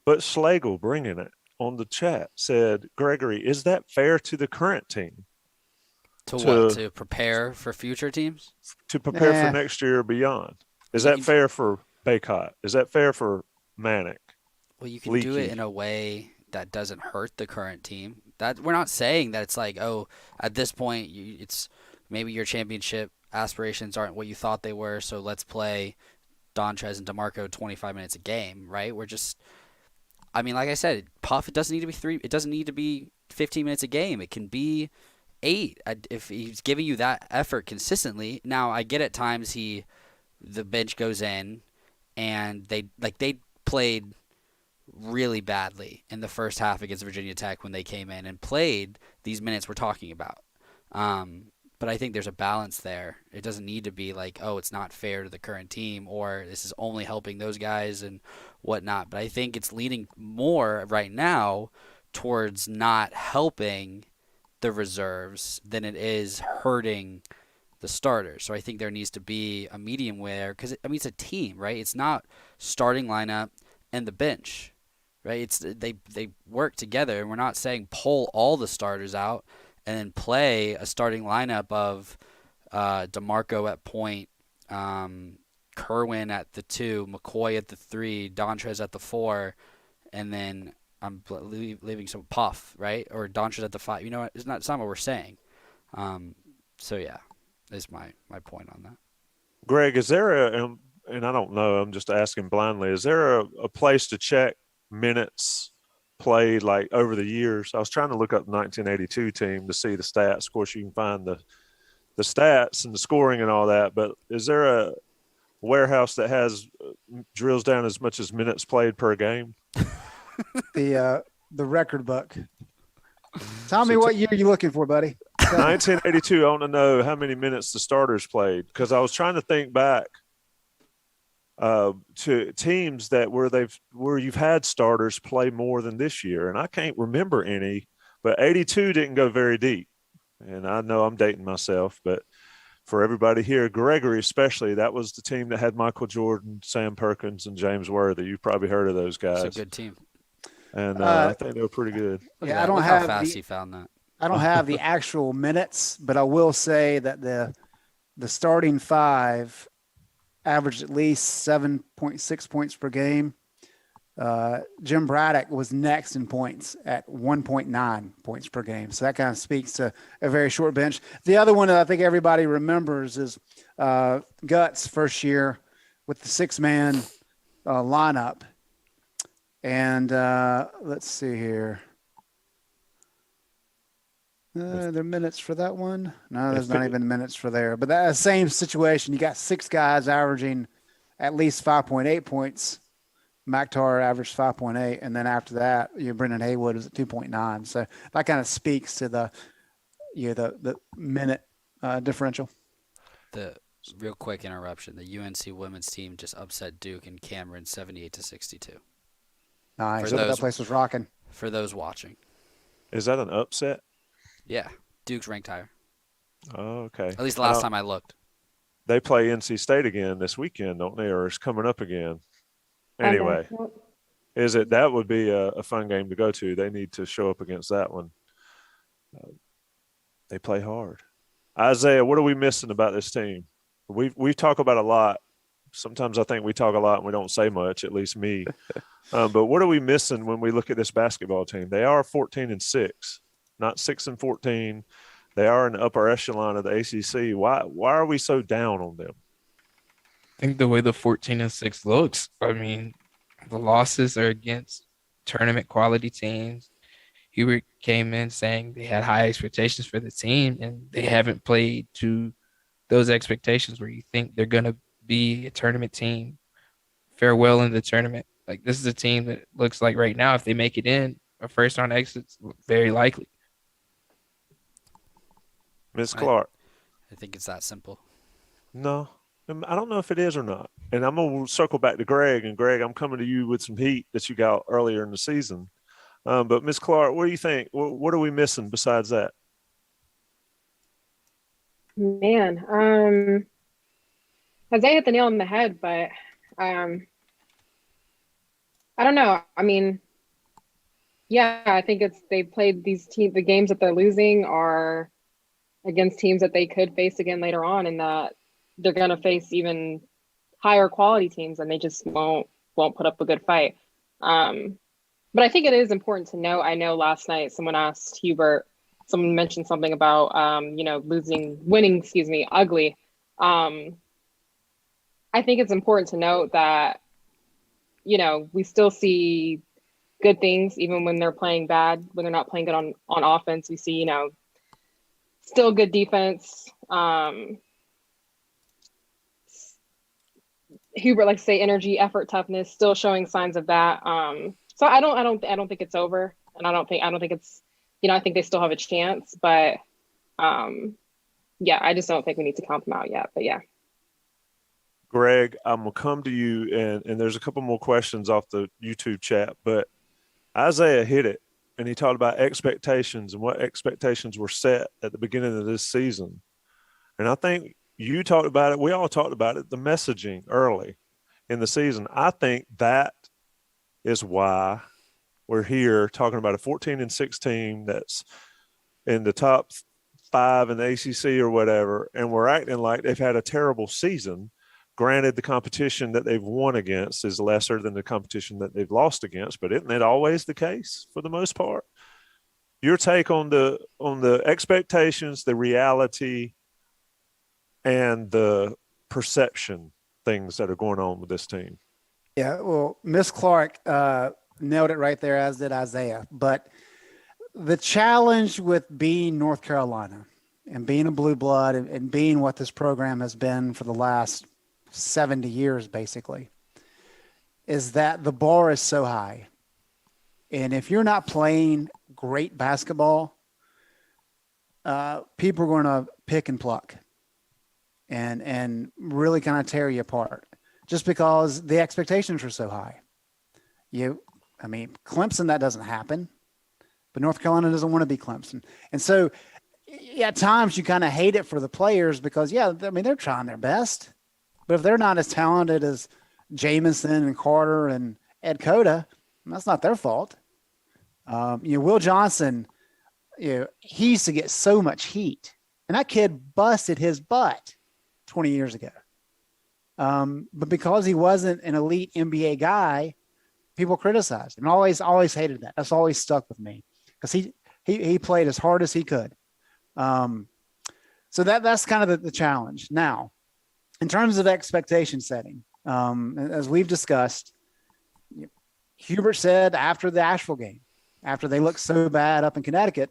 But Slagle, bringing it on the chat, said, Gregory, is that fair to the current team? To prepare for future teams? To prepare for next year or beyond. Is that fair for Baycott? Is that fair for Manic? Well, you can do it in a way that doesn't hurt the current team. That we're not saying that it's like, oh, at this point, it's maybe your championship aspirations aren't what you thought they were, so let's play Dontrez and DeMarco 25 minutes a game, right? We're just, I mean, like I said, Puff, it doesn't need to be 3. It doesn't need to be 15 minutes a game. It can be 8 if he's giving you that effort consistently. Now, I get at times the bench goes in and they played really badly in the first half against Virginia Tech when they came in and played these minutes we're talking about. But I think there's a balance there. It doesn't need to be like, oh, it's not fair to the current team or this is only helping those guys and whatnot. But I think it's leaning more right now towards not helping the reserves than it is hurting the starters. So I think there needs to be a medium where, because I mean, it's a team, right? It's not starting lineup and the bench, right? It's they work together, and we're not saying pull all the starters out and then play a starting lineup of DeMarco at point, Kerwin at the 2, McCoy at the 3, Dontrez at the 4, and then I'm leaving some Puff, right? Or Dontrez at the 5. You know what? It's not what we're saying. So yeah, is my point on that. Greg, is there and I don't know, I'm just asking blindly, is there a place to check minutes played like over the years? I was trying to look up the 1982 team to see the stats. Of course, you can find the stats and the scoring and all that, but is there a warehouse that has drills down as much as minutes played per game? The record book. Tell me what year you're looking for, buddy. 1982. I want to know how many minutes the starters played, because I was trying to think back to teams that where you've had starters play more than this year, and I can't remember any. But 82 didn't go very deep, and I know I'm dating myself, but for everybody here, Gregory especially, that was the team that had Michael Jordan, Sam Perkins, and James Worthy. You've probably heard of those guys. It's a good team. And I think they were pretty good. Yeah, I don't have how fast he found that. I don't have the actual minutes, but I will say that the starting 5 averaged at least 7.6 points per game. Jim Braddock was next in points at 1.9 points per game. So that kind of speaks to a very short bench. The other one that I think everybody remembers is Guts' first year with the 6-man lineup. And let's see here. Are there minutes for that one? No, there's not even minutes for there. But that same situation, you got 6 guys averaging at least 5.8 points. Maktar averaged 5.8, and then after that, Brendan Haywood was at 2.9. So that kind of speaks to the minute differential. The real quick interruption: the UNC women's team just upset Duke and Cameron 78-62. Nice. That place was rocking. For those watching, is that an upset? Yeah, Duke's ranked higher. Oh, okay. At least the last time I looked. They play NC State again this weekend, don't they? Or it's coming up again. Anyway, that would be a fun game to go to. They need to show up against that one. They play hard. Isaiah, what are we missing about this team? We talk about a lot. Sometimes I think we talk a lot and we don't say much, at least me. But what are we missing when we look at this basketball team? They are 14-6, not 6-14. They are in the upper echelon of the ACC. Why are we so down on them? I think the way the 14-6 looks, I mean, the losses are against tournament quality teams. Hubert came in saying they had high expectations for the team, and they haven't played to those expectations where you think they're going to be a tournament team, fare well in the tournament. Like, this is a team that looks like right now, if they make it in, a first-round exit's very likely. Ms. Clark. I think it's that simple. No. I don't know if it is or not. And I'm going to circle back to Greg. And, Greg, I'm coming to you with some heat that you got earlier in the season. But, Ms. Clark, what do you think? What are we missing besides that? Man, Isaiah hit the nail on the head, but I don't know. I mean, yeah, I think they played the games that they're losing are against teams that they could face again later on, and that they're going to face even higher quality teams, and they just won't put up a good fight. But I think it is important to note. I know last night someone asked Hubert. Someone mentioned something about winning. Ugly. I think it's important to note that we still see good things even when they're playing bad. When they're not playing good on offense, we see still good defense. Hubert likes to say energy, effort, toughness, still showing signs of that. So I don't think it's over, and I don't think it's I think they still have a chance, but I just don't think we need to count them out yet. But yeah. Greg, I'm gonna come to you, and there's a couple more questions off the YouTube chat, but Isaiah hit it, and he talked about expectations and what expectations were set at the beginning of this season. And I think you talked about it. We all talked about it, the messaging early in the season. I think that is why we're here talking about a 14-6 team that's in the top 5 in the ACC or whatever, and we're acting like they've had a terrible season. Granted, the competition that they've won against is lesser than the competition that they've lost against, but isn't that always the case for the most part? Your take on the expectations, the reality, and the perception things that are going on with this team. Yeah, well, Miss Clark nailed it right there, as did Isaiah. But the challenge with being North Carolina and being a blue blood and being what this program has been for the last 70 years, basically, is that the bar is so high. And if you're not playing great basketball, people are going to pick and pluck and really kind of tear you apart just because the expectations are so high. Clemson, that doesn't happen, but North Carolina doesn't want to be Clemson. And so at times you kind of hate it for the players because, they're trying their best. But if they're not as talented as Jamison and Carter and Ed Cota, that's not their fault. Will Johnson, he used to get so much heat. And that kid busted his butt 20 years ago. But because he wasn't an elite NBA guy, people criticized him. And always hated that. That's always stuck with me because he played as hard as he could. So that's kind of the challenge. Now, in terms of expectation setting, as we've discussed, Hubert said after the Asheville game, after they looked so bad up in Connecticut,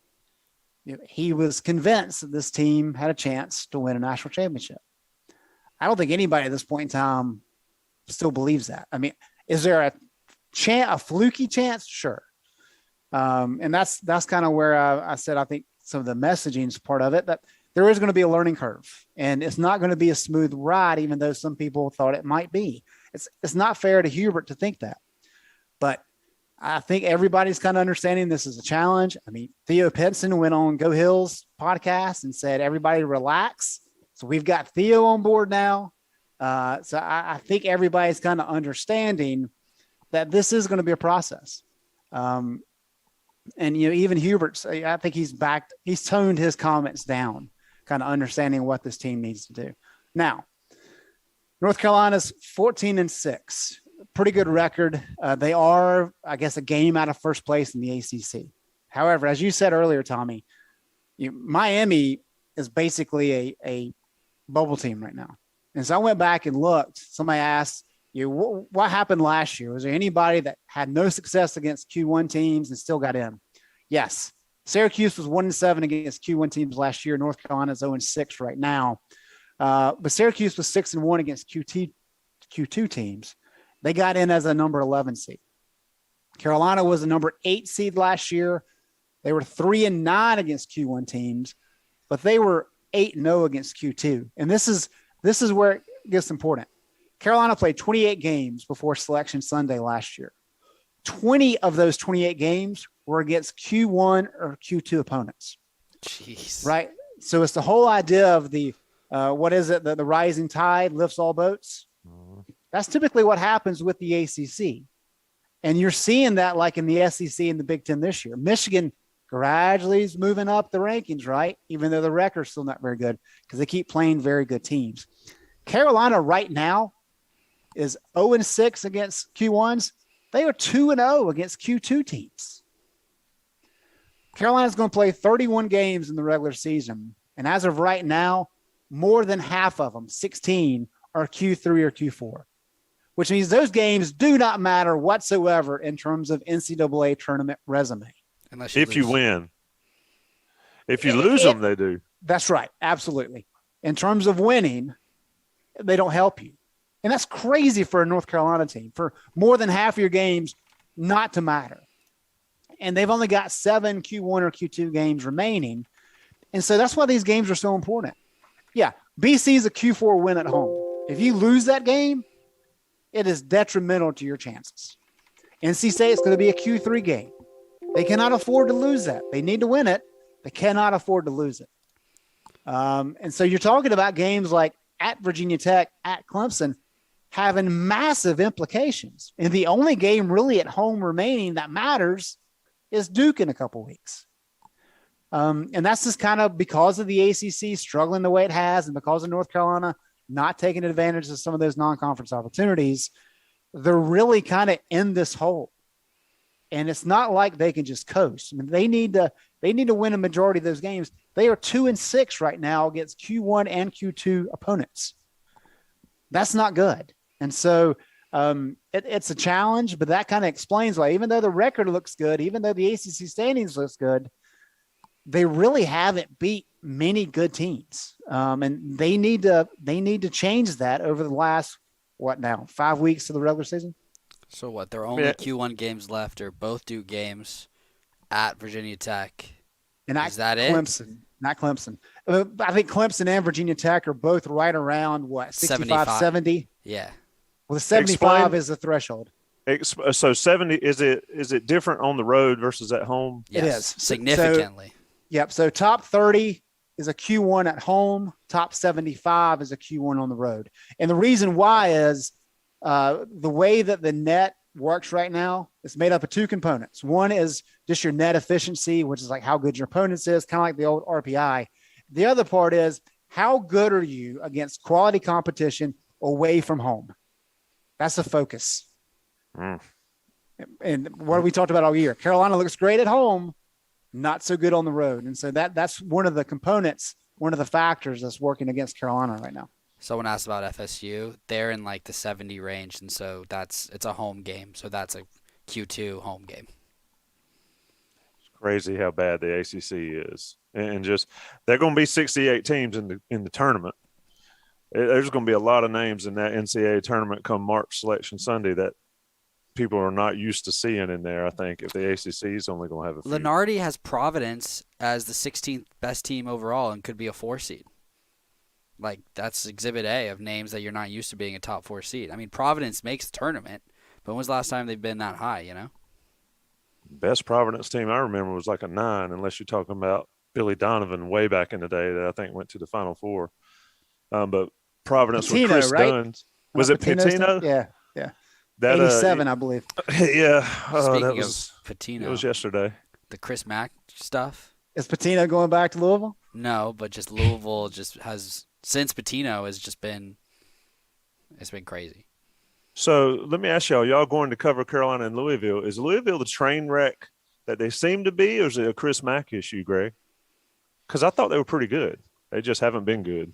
he was convinced that this team had a chance to win a national championship. I don't think anybody at this point in time still believes that. Is there a fluky chance? Sure. And that's kind of where I said I think some of the messaging is part of it, that there is going to be a learning curve, and it's not going to be a smooth ride, even though some people thought it might be. It's not fair to Hubert to think that. But I think everybody's kind of understanding this is a challenge. Theo Pinson went on Go Hills podcast and said, everybody relax. So we've got Theo on board now. So I think everybody's kind of understanding that this is going to be a process. And, even Hubert, I think he's toned his comments down, kind of understanding what this team needs to do. Now, North Carolina's 14-6, pretty good record. They are, I guess, a game out of first place in the ACC. However, as you said earlier, Tommy, Miami is basically a bubble team right now. And so I went back and looked. Somebody asked, what happened last year? Was there anybody that had no success against Q1 teams and still got in? Yes. Syracuse was 1-7 against Q1 teams last year. North Carolina is 0-6 right now. But Syracuse was 6-1 against Q2 teams. They got in as a number 11 seed. Carolina was a number 8 seed last year. They were 3-9 against Q1 teams, but they were 8-0 against Q2. And this is where it gets important. Carolina played 28 games before Selection Sunday last year. 20 of those 28 games were against Q1 or Q2 opponents. Jeez. Right? So it's the whole idea of the the rising tide lifts all boats. That's typically what happens with the ACC. And you're seeing that like in the SEC and the Big Ten this year. Michigan gradually is moving up the rankings, right? Even though the record's still not very good because they keep playing very good teams. Carolina right now is 0-6 against Q1s, They are 2-0 against Q2 teams. Carolina's going to play 31 games in the regular season. And as of right now, more than half of them, 16, are Q3 or Q4, which means those games do not matter whatsoever in terms of NCAA tournament resume. Unless If you win. If you lose them, they do. That's right. Absolutely. In terms of winning, they don't help you. And that's crazy for a North Carolina team, for more than half of your games not to matter. And they've only got 7 Q1 or Q2 games remaining. And so that's why these games are so important. Yeah, BC is a Q4 win at home. If you lose that game, it is detrimental to your chances. NC State's going to be a Q3 game. They cannot afford to lose that. They need to win it. They cannot afford to lose it. And so you're talking about games like at Virginia Tech, at Clemson, having massive implications. And the only game really at home remaining that matters is Duke in a couple weeks. And that's just kind of because of the ACC struggling the way it has and because of North Carolina not taking advantage of some of those non-conference opportunities. They're really kind of in this hole. And it's not like they can just coast. I mean, they need to win a majority of those games. They are 2-6 right now against Q1 and Q2 opponents. That's not good. And so it's a challenge, but that kind of explains why, even though the record looks good, even though the ACC standings looks good, they really haven't beat many good teams. And they need to change that over the last, 5 weeks of the regular season? So what? Their only Q1 games left are both Duke games at Virginia Tech. And is that Clemson, not Clemson. I think Clemson and Virginia Tech are both right around 65, 70? Yeah. Well, the 75 is the threshold. So 70, is it different on the road versus at home? Yes, it is. significantly. So top 30 is a Q1 at home. Top 75 is a Q1 on the road. And the reason why is the way that the net works right now, it's made up of 2 components. One is just your net efficiency, which is like how good your opponents is, kind of like the old RPI. The other part is how good are you against quality competition away from home? That's the focus. And what we talked about all year, Carolina looks great at home, not so good on the road. And so that's one of the components, one of the factors that's working against Carolina right now. Someone asked about FSU. They're in like the 70 range, and so it's a home game. So that's a Q2 home game. It's crazy how bad the ACC is, and just they're going to be 68 teams in the tournament. There's going to be a lot of names in that NCAA tournament come March Selection Sunday that people are not used to seeing in there. I think if the ACC is only going to have a few. Lenardi has Providence as the 16th best team overall and could be a 4 seed. Like, that's Exhibit A of names that you're not used to being a top 4 seed. I mean, Providence makes the tournament, but when was the last time they've been that high, you know? Best Providence team I remember was like a 9, unless you're talking about Billy Donovan way back in the day that I think went to the Final Four. But Providence Pitino, with Chris right? Dunn's. Was it Pitino? Yeah. That, 87, I believe. Yeah. Speaking of Pitino, it was yesterday. the Chris Mack stuff. Is Pitino going back to Louisville? No, but just Louisville just has, since Pitino has just been, it's been crazy. So let me ask y'all going to cover Carolina and Louisville. Is Louisville the train wreck that they seem to be, or is it a Chris Mack issue, Greg? Because I thought they were pretty good. They just haven't been good.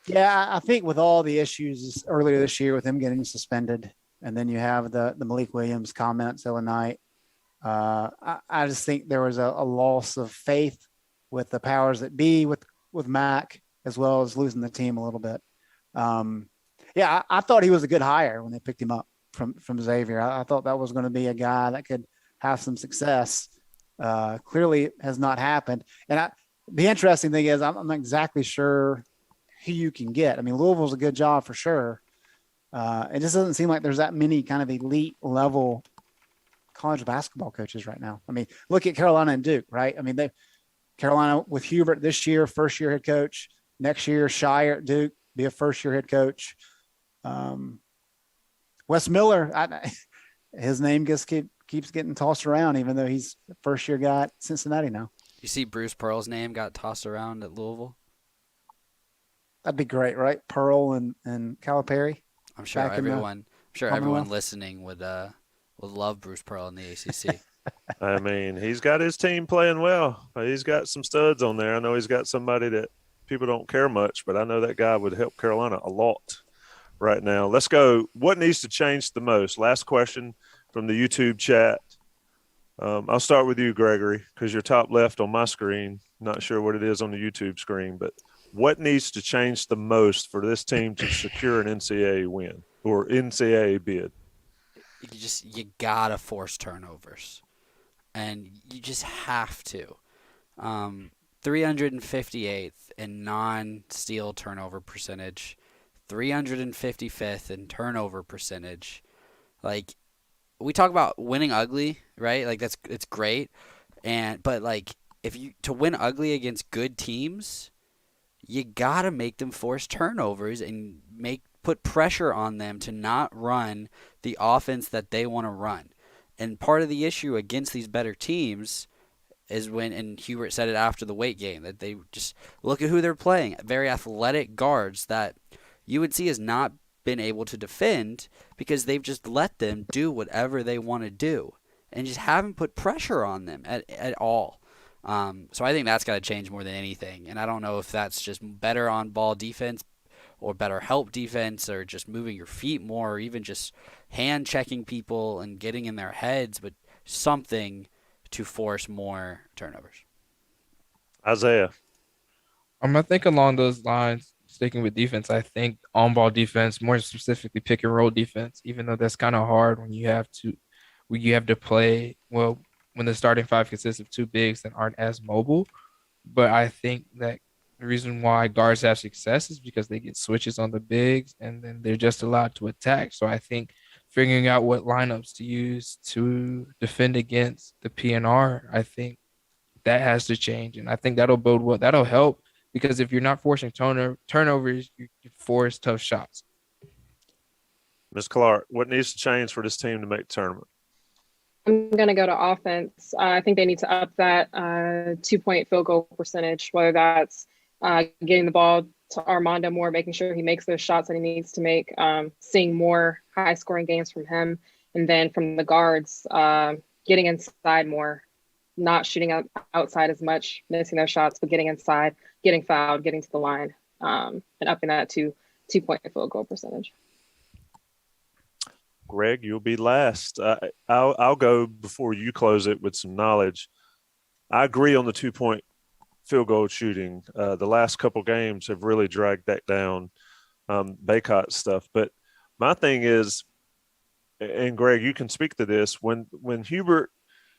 Yeah, I think with all the issues earlier this year with him getting suspended, and then you have the Malik Williams comments the other night, I just think there was a loss of faith with the powers that be with Mack, as well as losing the team a little bit. I thought he was a good hire when they picked him up from Xavier. I thought that was going to be a guy that could have some success. Clearly has not happened. And the interesting thing is I'm not exactly sure who you can get. I mean, Louisville's a good job for sure. It just doesn't seem like there's that many kind of elite level college basketball coaches right now. I mean, look at Carolina and Duke, right? I mean, Carolina with Hubert this year, first year head coach. Next year, Shire at Duke, be a first year head coach. Wes Miller, his name just keeps getting tossed around, even though he's the first year guy at Cincinnati now. You see Bruce Pearl's name got tossed around at Louisville? That'd be great, right? Pearl and Calipari. I'm sure everyone listening would We'll love Bruce Pearl in the ACC. I mean, he's got his team playing well. He's got some studs on there. I know he's got somebody that people don't care much, but I know that guy would help Carolina a lot right now. Let's go. What needs to change the most? Last question from the YouTube chat. I'll start with you, Gregory, because you're top left on my screen. Not sure what it is on the YouTube screen, but what needs to change the most for this team to secure an NCAA win or NCAA bid? You gotta force turnovers, and you just have to. 358th in non-steal turnover percentage, 355th in turnover percentage. Like, we talk about winning ugly, right? Like, it's great, but like, if you to win ugly against good teams, you gotta make them force turnovers and put pressure on them to not run the offense that they want to run. And part of the issue against these better teams is and Hubert said it after the Wake game, that they just look at who they're playing. Very athletic guards that UNC has not been able to defend because they've just let them do whatever they want to do and just haven't put pressure on them at all. So I think that's got to change more than anything. And I don't know if that's just better on-ball defense or better help defense or just moving your feet more or even just hand-checking people and getting in their heads, but something to force more turnovers. Isaiah. I think along those lines, sticking with defense, I think on-ball defense, more specifically pick-and-roll defense, even though that's kind of hard when you have to play, well, when the starting five consists of two bigs that aren't as mobile. But I think that the reason why guards have success is because they get switches on the bigs and then they're just allowed to attack. So I think figuring out what lineups to use to defend against the PNR, I think that has to change. And I think that'll bode well. That'll help because if you're not forcing turnovers, you force tough shots. Ms. Clark, what needs to change for this team to make the tournament? I'm going to go to offense. I think they need to up that 2-point field goal percentage, whether that's getting the ball to Armando more, making sure he makes those shots that he needs to make, seeing more high-scoring games from him, and then from the guards, getting inside more, not shooting outside as much, missing those shots, but getting inside, getting fouled, getting to the line, and upping that to 2-point field goal percentage. Greg, you'll be last. I'll go before you close it with some knowledge. I agree on the 2-point field goal shooting. The last couple games have really dragged that down, Baycott stuff. But my thing is, and Greg, you can speak to this, when Hubert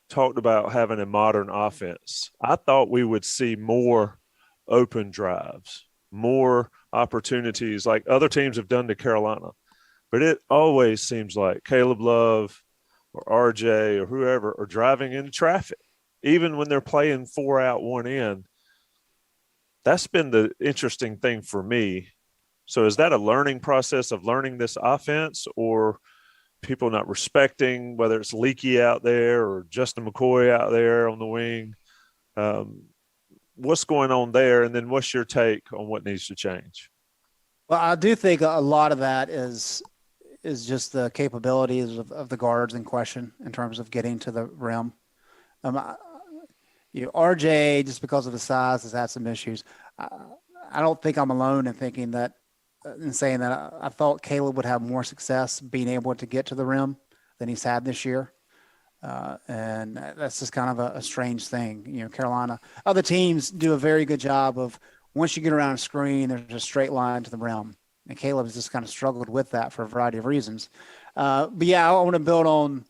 talked about having a modern offense, I thought we would see more open drives, more opportunities like other teams have done to Carolina. But it always seems like Caleb Love or RJ or whoever are driving into traffic, even when they're playing 4 out, 1 in. That's been the interesting thing for me. So is that a learning process of learning this offense, or people not respecting, whether it's Leaky out there or Justin McCoy out there on the wing? What's going on there? And then what's your take on what needs to change? Well, I do think a lot of that is just the capabilities of the guards in question in terms of getting to the rim. RJ, just because of the size, has had some issues. I don't think I'm alone in thinking that, in saying that I thought Caleb would have more success being able to get to the rim than he's had this year. And that's just kind of a strange thing. Carolina, other teams do a very good job of, once you get around a screen, there's a straight line to the rim. And Caleb has just kind of struggled with that for a variety of reasons. But yeah, I want to build on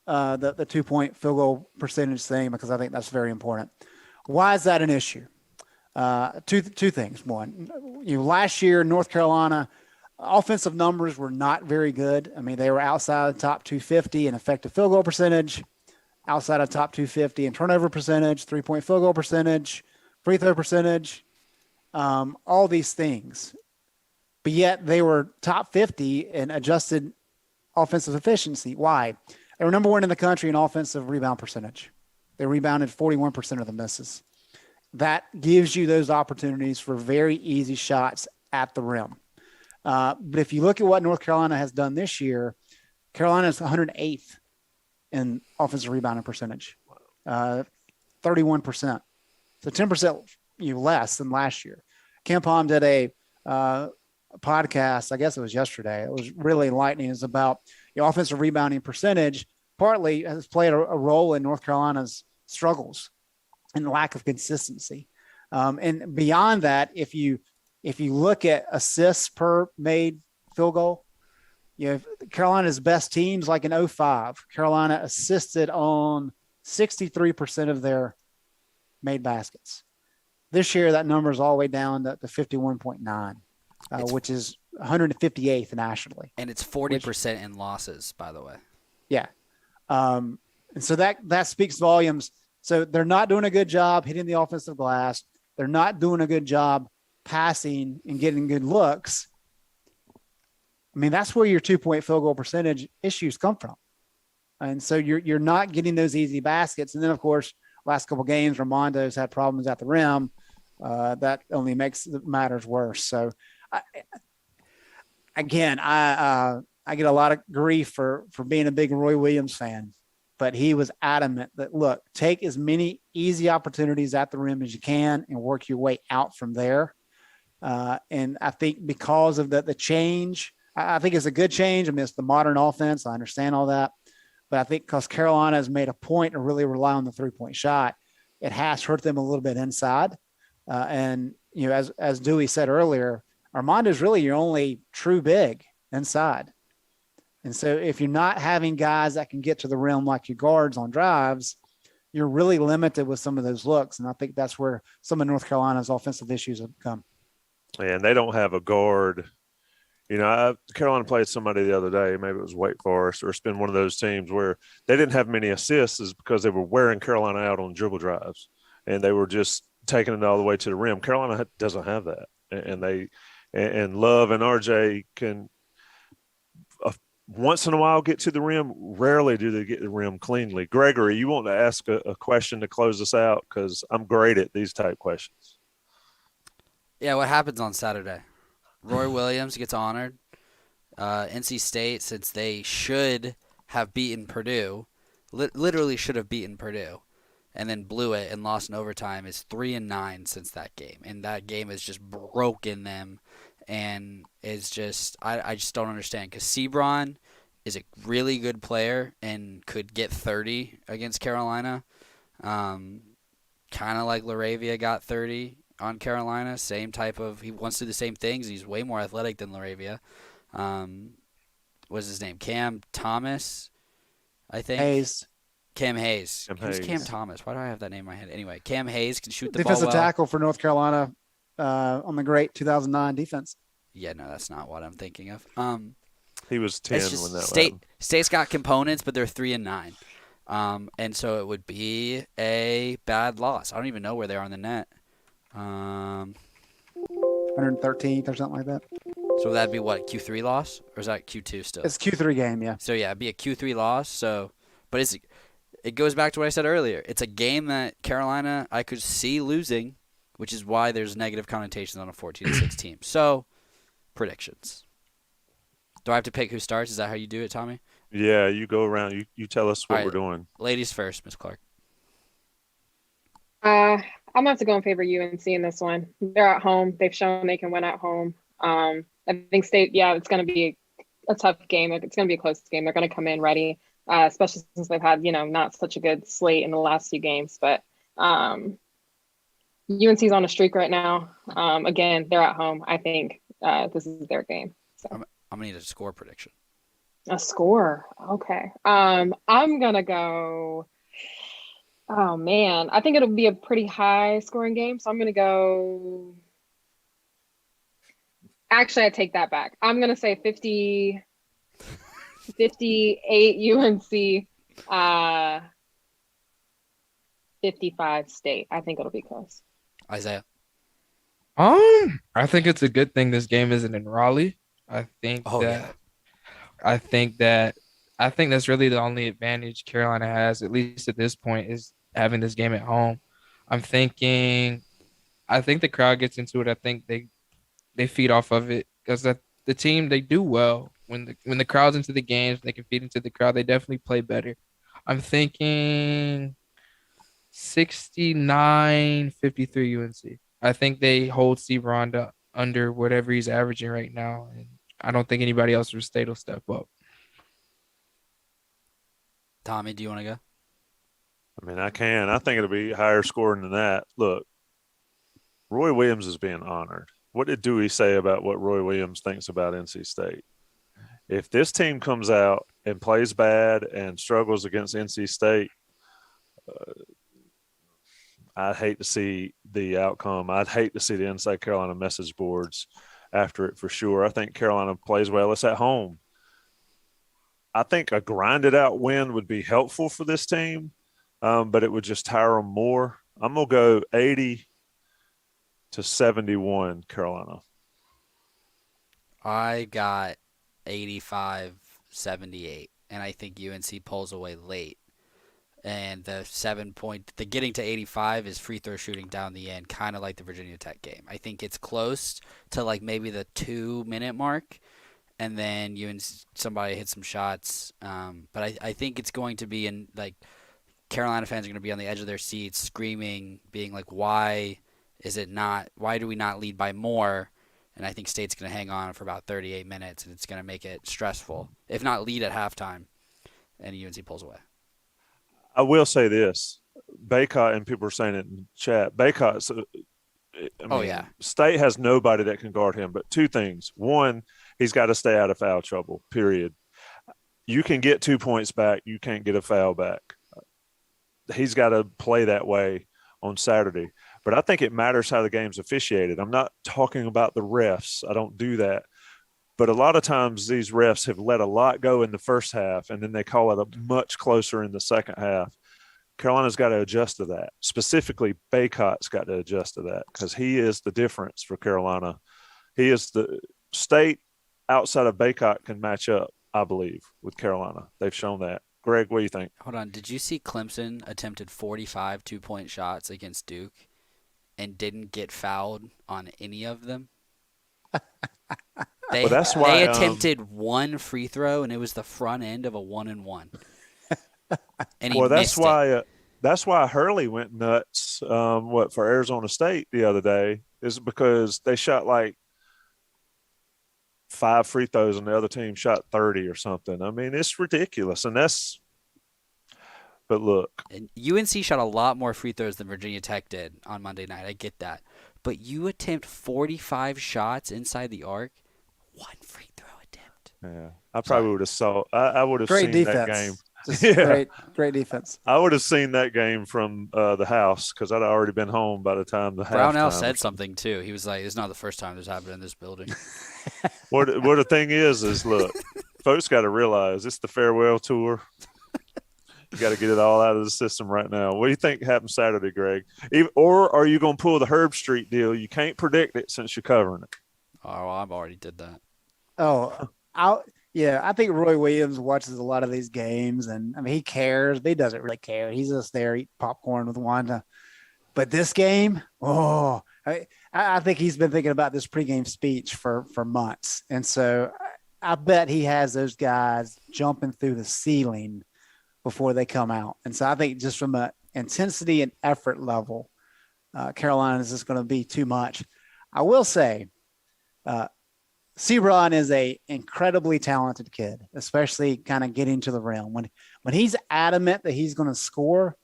the 2-point field goal percentage thing because I think that's very important. Why is that an issue? Two things. One, last year, North Carolina offensive numbers were not very good. I mean, they were outside the top 250 in effective field goal percentage, outside of top 250 in turnover percentage, 3-point field goal percentage, free throw percentage, all these things. But yet they were top 50 in adjusted offensive efficiency. Why? They were number 1 in the country in offensive rebound percentage. They rebounded 41% of the misses. That gives you those opportunities for very easy shots at the rim. But if you look at what North Carolina has done this year, Carolina is 108th in offensive rebounding percentage, 31%. So 10% less than last year. Ken Palm did a podcast, I guess it was yesterday. It was really enlightening. It's about the offensive rebounding percentage partly has played a role in North Carolina's struggles and lack of consistency. And beyond that, if you look at assists per made field goal, Carolina's best teams, like in 2005, Carolina assisted on 63% of their made baskets. This year, that number is all the way down to 51.9, which is 158th nationally. And it's 40% in losses, by the way. Yeah. And so that speaks volumes. So they're not doing a good job hitting the offensive glass. They're not doing a good job passing and getting good looks. I mean, that's where your 2-point field goal percentage issues come from. And so you're not getting those easy baskets. And then, of course, last couple of games, Ramondo's had problems at the rim. That only makes the matters worse. So, I get a lot of grief for being a big Roy Williams fan, but he was adamant that, look, take as many easy opportunities at the rim as you can and work your way out from there. And I think because of the change, I think it's a good change. I mean, it's the modern offense. I understand all that. But I think because Carolina has made a point to really rely on the 3-point shot, it has hurt them a little bit inside. And, as Dewey said earlier, Armando is really your only true big inside. And so if you're not having guys that can get to the rim like your guards on drives, you're really limited with some of those looks. And I think that's where some of North Carolina's offensive issues have come. And they don't have a guard. Carolina played somebody the other day, maybe it was Wake Forest, or it's been one of those teams where they didn't have many assists is because they were wearing Carolina out on dribble drives and they were just taking it all the way to the rim. Carolina doesn't have that. And Love and RJ can once in a while get to the rim. Rarely do they get the rim cleanly. Gregory, you want to ask a question to close us out? Because I'm great at these type questions. Yeah, what happens on Saturday? Roy Williams gets honored. NC State, since they should have beaten Purdue, literally should have beaten Purdue, and then blew it and lost in overtime, is 3-9 since that game. And that game has just broken them. And it's just, I just don't understand, because Sebron is a really good player and could get 30 against Carolina. Kind of like LaRavia got 30 on Carolina. Same type of, he wants to do the same things. He's way more athletic than LaRavia. What's his name? Cam Thomas, I think. Cam Hayes. Who's Cam Thomas? Why do I have that name in my head? Anyway, Cam Hayes can shoot the ball well. Defensive tackle for North Carolina on the great 2009 defense. Yeah, no, that's not what I'm thinking of. He was 10 when that happened. State's got components, but they're 3-9. And so it would be a bad loss. I don't even know where they are on the net. 113th or something like that. So that'd be what, Q3 loss? Or is that Q2 still? It's Q3 game, yeah. So yeah, it'd be a Q3 loss. So, but it goes back to what I said earlier. It's a game that Carolina I could see losing, which is why there's negative connotations on a 14-6 team. So, predictions. Do I have to pick who starts? Is that how you do it, Tommy? Yeah, you go around. You tell us what we're doing. Ladies first, Miss Clark. I'm going to have to go in favor of UNC in this one. They're at home. They've shown they can win at home. I think State, it's going to be a tough game. It's going to be a close game. They're going to come in ready, especially since they've had, not such a good slate in the last few games. But UNC's on a streak right now. Again, they're at home. I think this is their game. So. I'm going to need a score prediction. A score? Okay. I'm going to go... Oh, man. I think it'll be a pretty high-scoring game, so I'm going to go... Actually, I take that back. I'm going to say 58 UNC, 55 State. I think it'll be close. Isaiah? I think it's a good thing this game isn't in Raleigh. I think that's really the only advantage Carolina has, at least at this point, is having this game at home. I think the crowd gets into it. I think they feed off of it because the team, they do well when the crowd's into the games. They can feed into the crowd. They definitely play better. I'm thinking 69-53 UNC. I think they hold Steve Ronda under whatever he's averaging right now. And I don't think anybody else from state will step up. Tommy, do you want to go? I mean, I can. I think it'll be higher scoring than that. Look, Roy Williams is being honored. What did Dewey say about what Roy Williams thinks about NC State? If this team comes out and plays bad and struggles against NC State, I'd hate to see the outcome. I'd hate to see the Inside Carolina message boards after it for sure. I think Carolina plays well. It's at home. I think a grinded out win would be helpful for this team, but it would just tire them more. I'm going to go 80-71 Carolina. I got 85-78, and I think UNC pulls away late. And the getting to 85 is free throw shooting down the end, kind of like the Virginia Tech game. I think it's close to like maybe the 2-minute mark, and then somebody hits some shots. But I think it's going to be in like Carolina fans are going to be on the edge of their seats, screaming, being like, "Why do we not lead by more?" And I think State's going to hang on for about 38 minutes, and it's going to make it stressful, if not lead at halftime, and UNC pulls away. I will say this. Baycott, and people are saying it in chat, Baycott's State has nobody that can guard him, but two things. One, he's got to stay out of foul trouble, period. You can get 2 points back. You can't get a foul back. He's got to play that way on Saturday. But I think it matters how the game's officiated. I'm not talking about the refs. I don't do that. But a lot of times these refs have let a lot go in the first half, and then they call it a much closer in the second half. Carolina's got to adjust to that. Specifically, Baycott's got to adjust to that because he is the difference for Carolina. He is the State outside of Baycott can match up, I believe, with Carolina. They've shown that. Greg, what do you think? Hold on. Did you see Clemson attempted 45 two-point shots against Duke and didn't get fouled on any of them? They attempted one free throw, and it was the front end of a 1-and-1. And that's why Hurley went nuts. For Arizona State the other day is because they shot like 5 free throws, and the other team shot 30 or something. I mean, it's ridiculous, But look, and UNC shot a lot more free throws than Virginia Tech did on Monday night. I get that, but you attempt 45 shots inside the arc. One free throw attempt. Yeah, I probably would have I would have seen defense. that game. Great defense. I would have seen that game from the house because I'd already been home by the time the Brownell said something too. He was like, "It's not the first time this happened in this building." What the thing is look, folks got to realize it's the farewell tour. You got to get it all out of the system right now. What do you think happens Saturday, Greg? Or are you going to pull the Herb Street deal? You can't predict it since you're covering it. Oh, well, I've already did that. Oh, I think Roy Williams watches a lot of these games, and I mean he cares, but he doesn't really care. He's just there eating popcorn with Wanda. But this game, I think he's been thinking about this pregame speech for months, and so I bet he has those guys jumping through the ceiling before they come out. And so I think just from an intensity and effort level, Carolina is just going to be too much. I will say. Sebron is a incredibly talented kid, especially kind of getting to the rim. When he's adamant that he's going to score,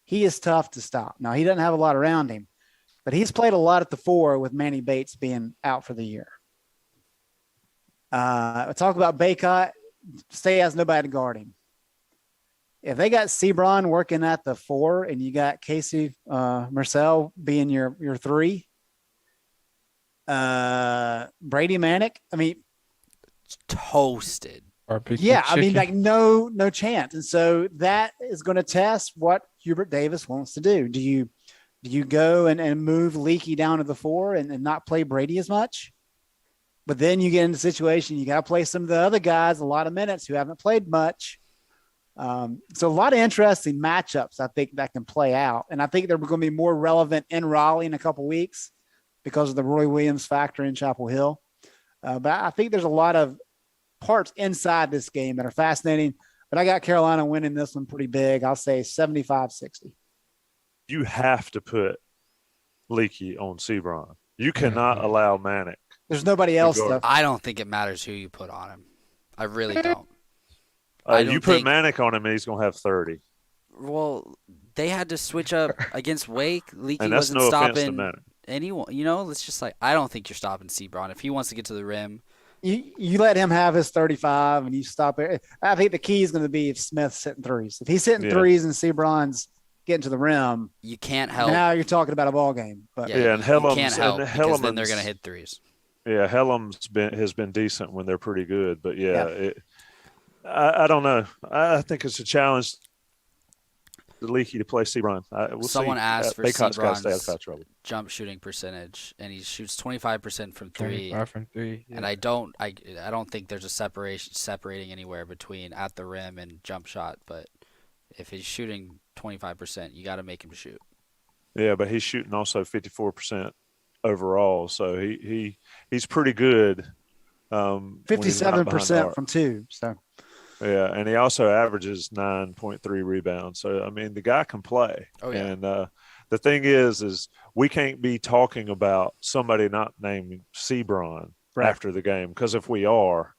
he is tough to stop. Now, he doesn't have a lot around him, but he's played a lot at the 4 with Manny Bates being out for the year. Talk about Baycott. State has nobody to guard him. If they got Sebron working at the 4 and you got Casey Marcel being your 3, Brady Manick, I mean, toasted. Yeah, I mean, like no chance. And so that is going to test what Hubert Davis wants to do. Do you go and move Leaky down to the 4 and not play Brady as much? But then you get into the situation, you got to play some of the other guys a lot of minutes who haven't played much. So a lot of interesting matchups, I think, that can play out. And I think they're going to be more relevant in Raleigh in a couple of weeks because of the Roy Williams factor in Chapel Hill. But I think there's a lot of parts inside this game that are fascinating. but I got Carolina winning this one pretty big. I'll say 75-60. You have to put Leaky on Sebron. You cannot allow Manic. There's nobody else though. I don't think it matters who you put on him. I really don't. You put Manic on him, and he's going to have 30. Well, they had to switch up against Wake. Leaky And that's wasn't no offense to stopping Manic. anyone. You know, it's just like, I don't think you're stopping Sebron. If he wants to get to the rim, You let him have his 35 and you stop it. I think the key is going to be if Smith's hitting threes. If he's hitting threes and Sebron's getting to the rim, you can't help. now you're talking about a ball game. But and you can't help because then they're going to hit threes. Yeah, Hellam's has been decent when they're pretty good, but I don't know. I think it's a challenge to Leaky to play Sebron. Someone asked for Sebron's jump shooting percentage, and he shoots 25% from three. 25 from three. Yeah. And I don't think there's a separating anywhere between at the rim and jump shot. But if he's shooting 25%, you got to make him shoot. Yeah, but he's shooting also 54% overall, so he's pretty good. 57% from two. So. Yeah, and he also averages 9.3 rebounds. So, I mean, the guy can play. Oh, yeah. And the thing is we can't be talking about somebody not named Sebron after the game, because if we are,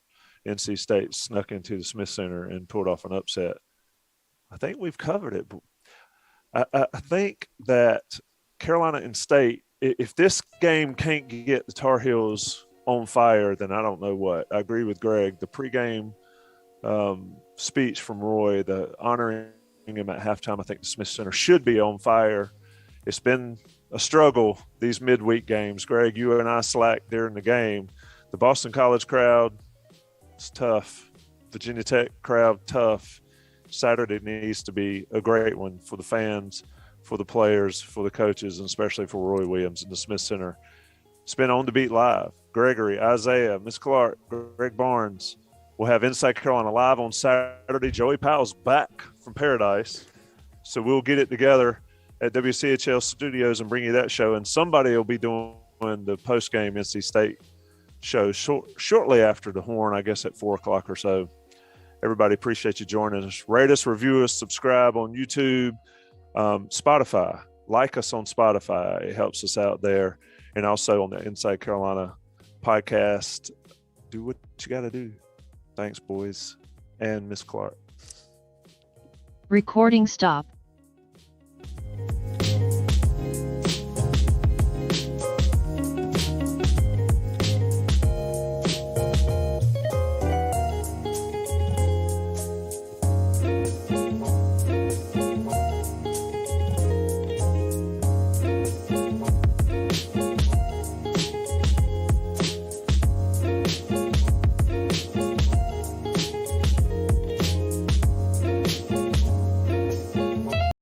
NC State snuck into the Smith Center and pulled off an upset. I think we've covered it. I think that Carolina and State, if this game can't get the Tar Heels on fire, then I don't know what. I agree with Greg. The pregame speech from Roy, the honoring him at halftime, I think the Smith Center should be on fire. It's been a struggle, these midweek games. Greg, you and I slacked during the game. The Boston College crowd, it's tough. Virginia Tech crowd, tough. Saturday needs to be a great one for the fans, for the players, for the coaches, and especially for Roy Williams and the Smith Center. It's been On the Beat Live. Gregory, Isaiah, Miss Clark, Greg Barnes. We'll have Inside Carolina live on Saturday. Joey Powell's back from Paradise. So we'll get it together at WCHL Studios and bring you that show. And somebody will be doing the post-game NC State show shortly after the horn, I guess at 4 o'clock or so. Everybody, appreciate you joining us. Rate us, review us, subscribe on YouTube, Spotify. Like us on Spotify. It helps us out there. And also on the Inside Carolina podcast. Do what you got to do. Thanks, boys, and Miss Clark. Recording stopped.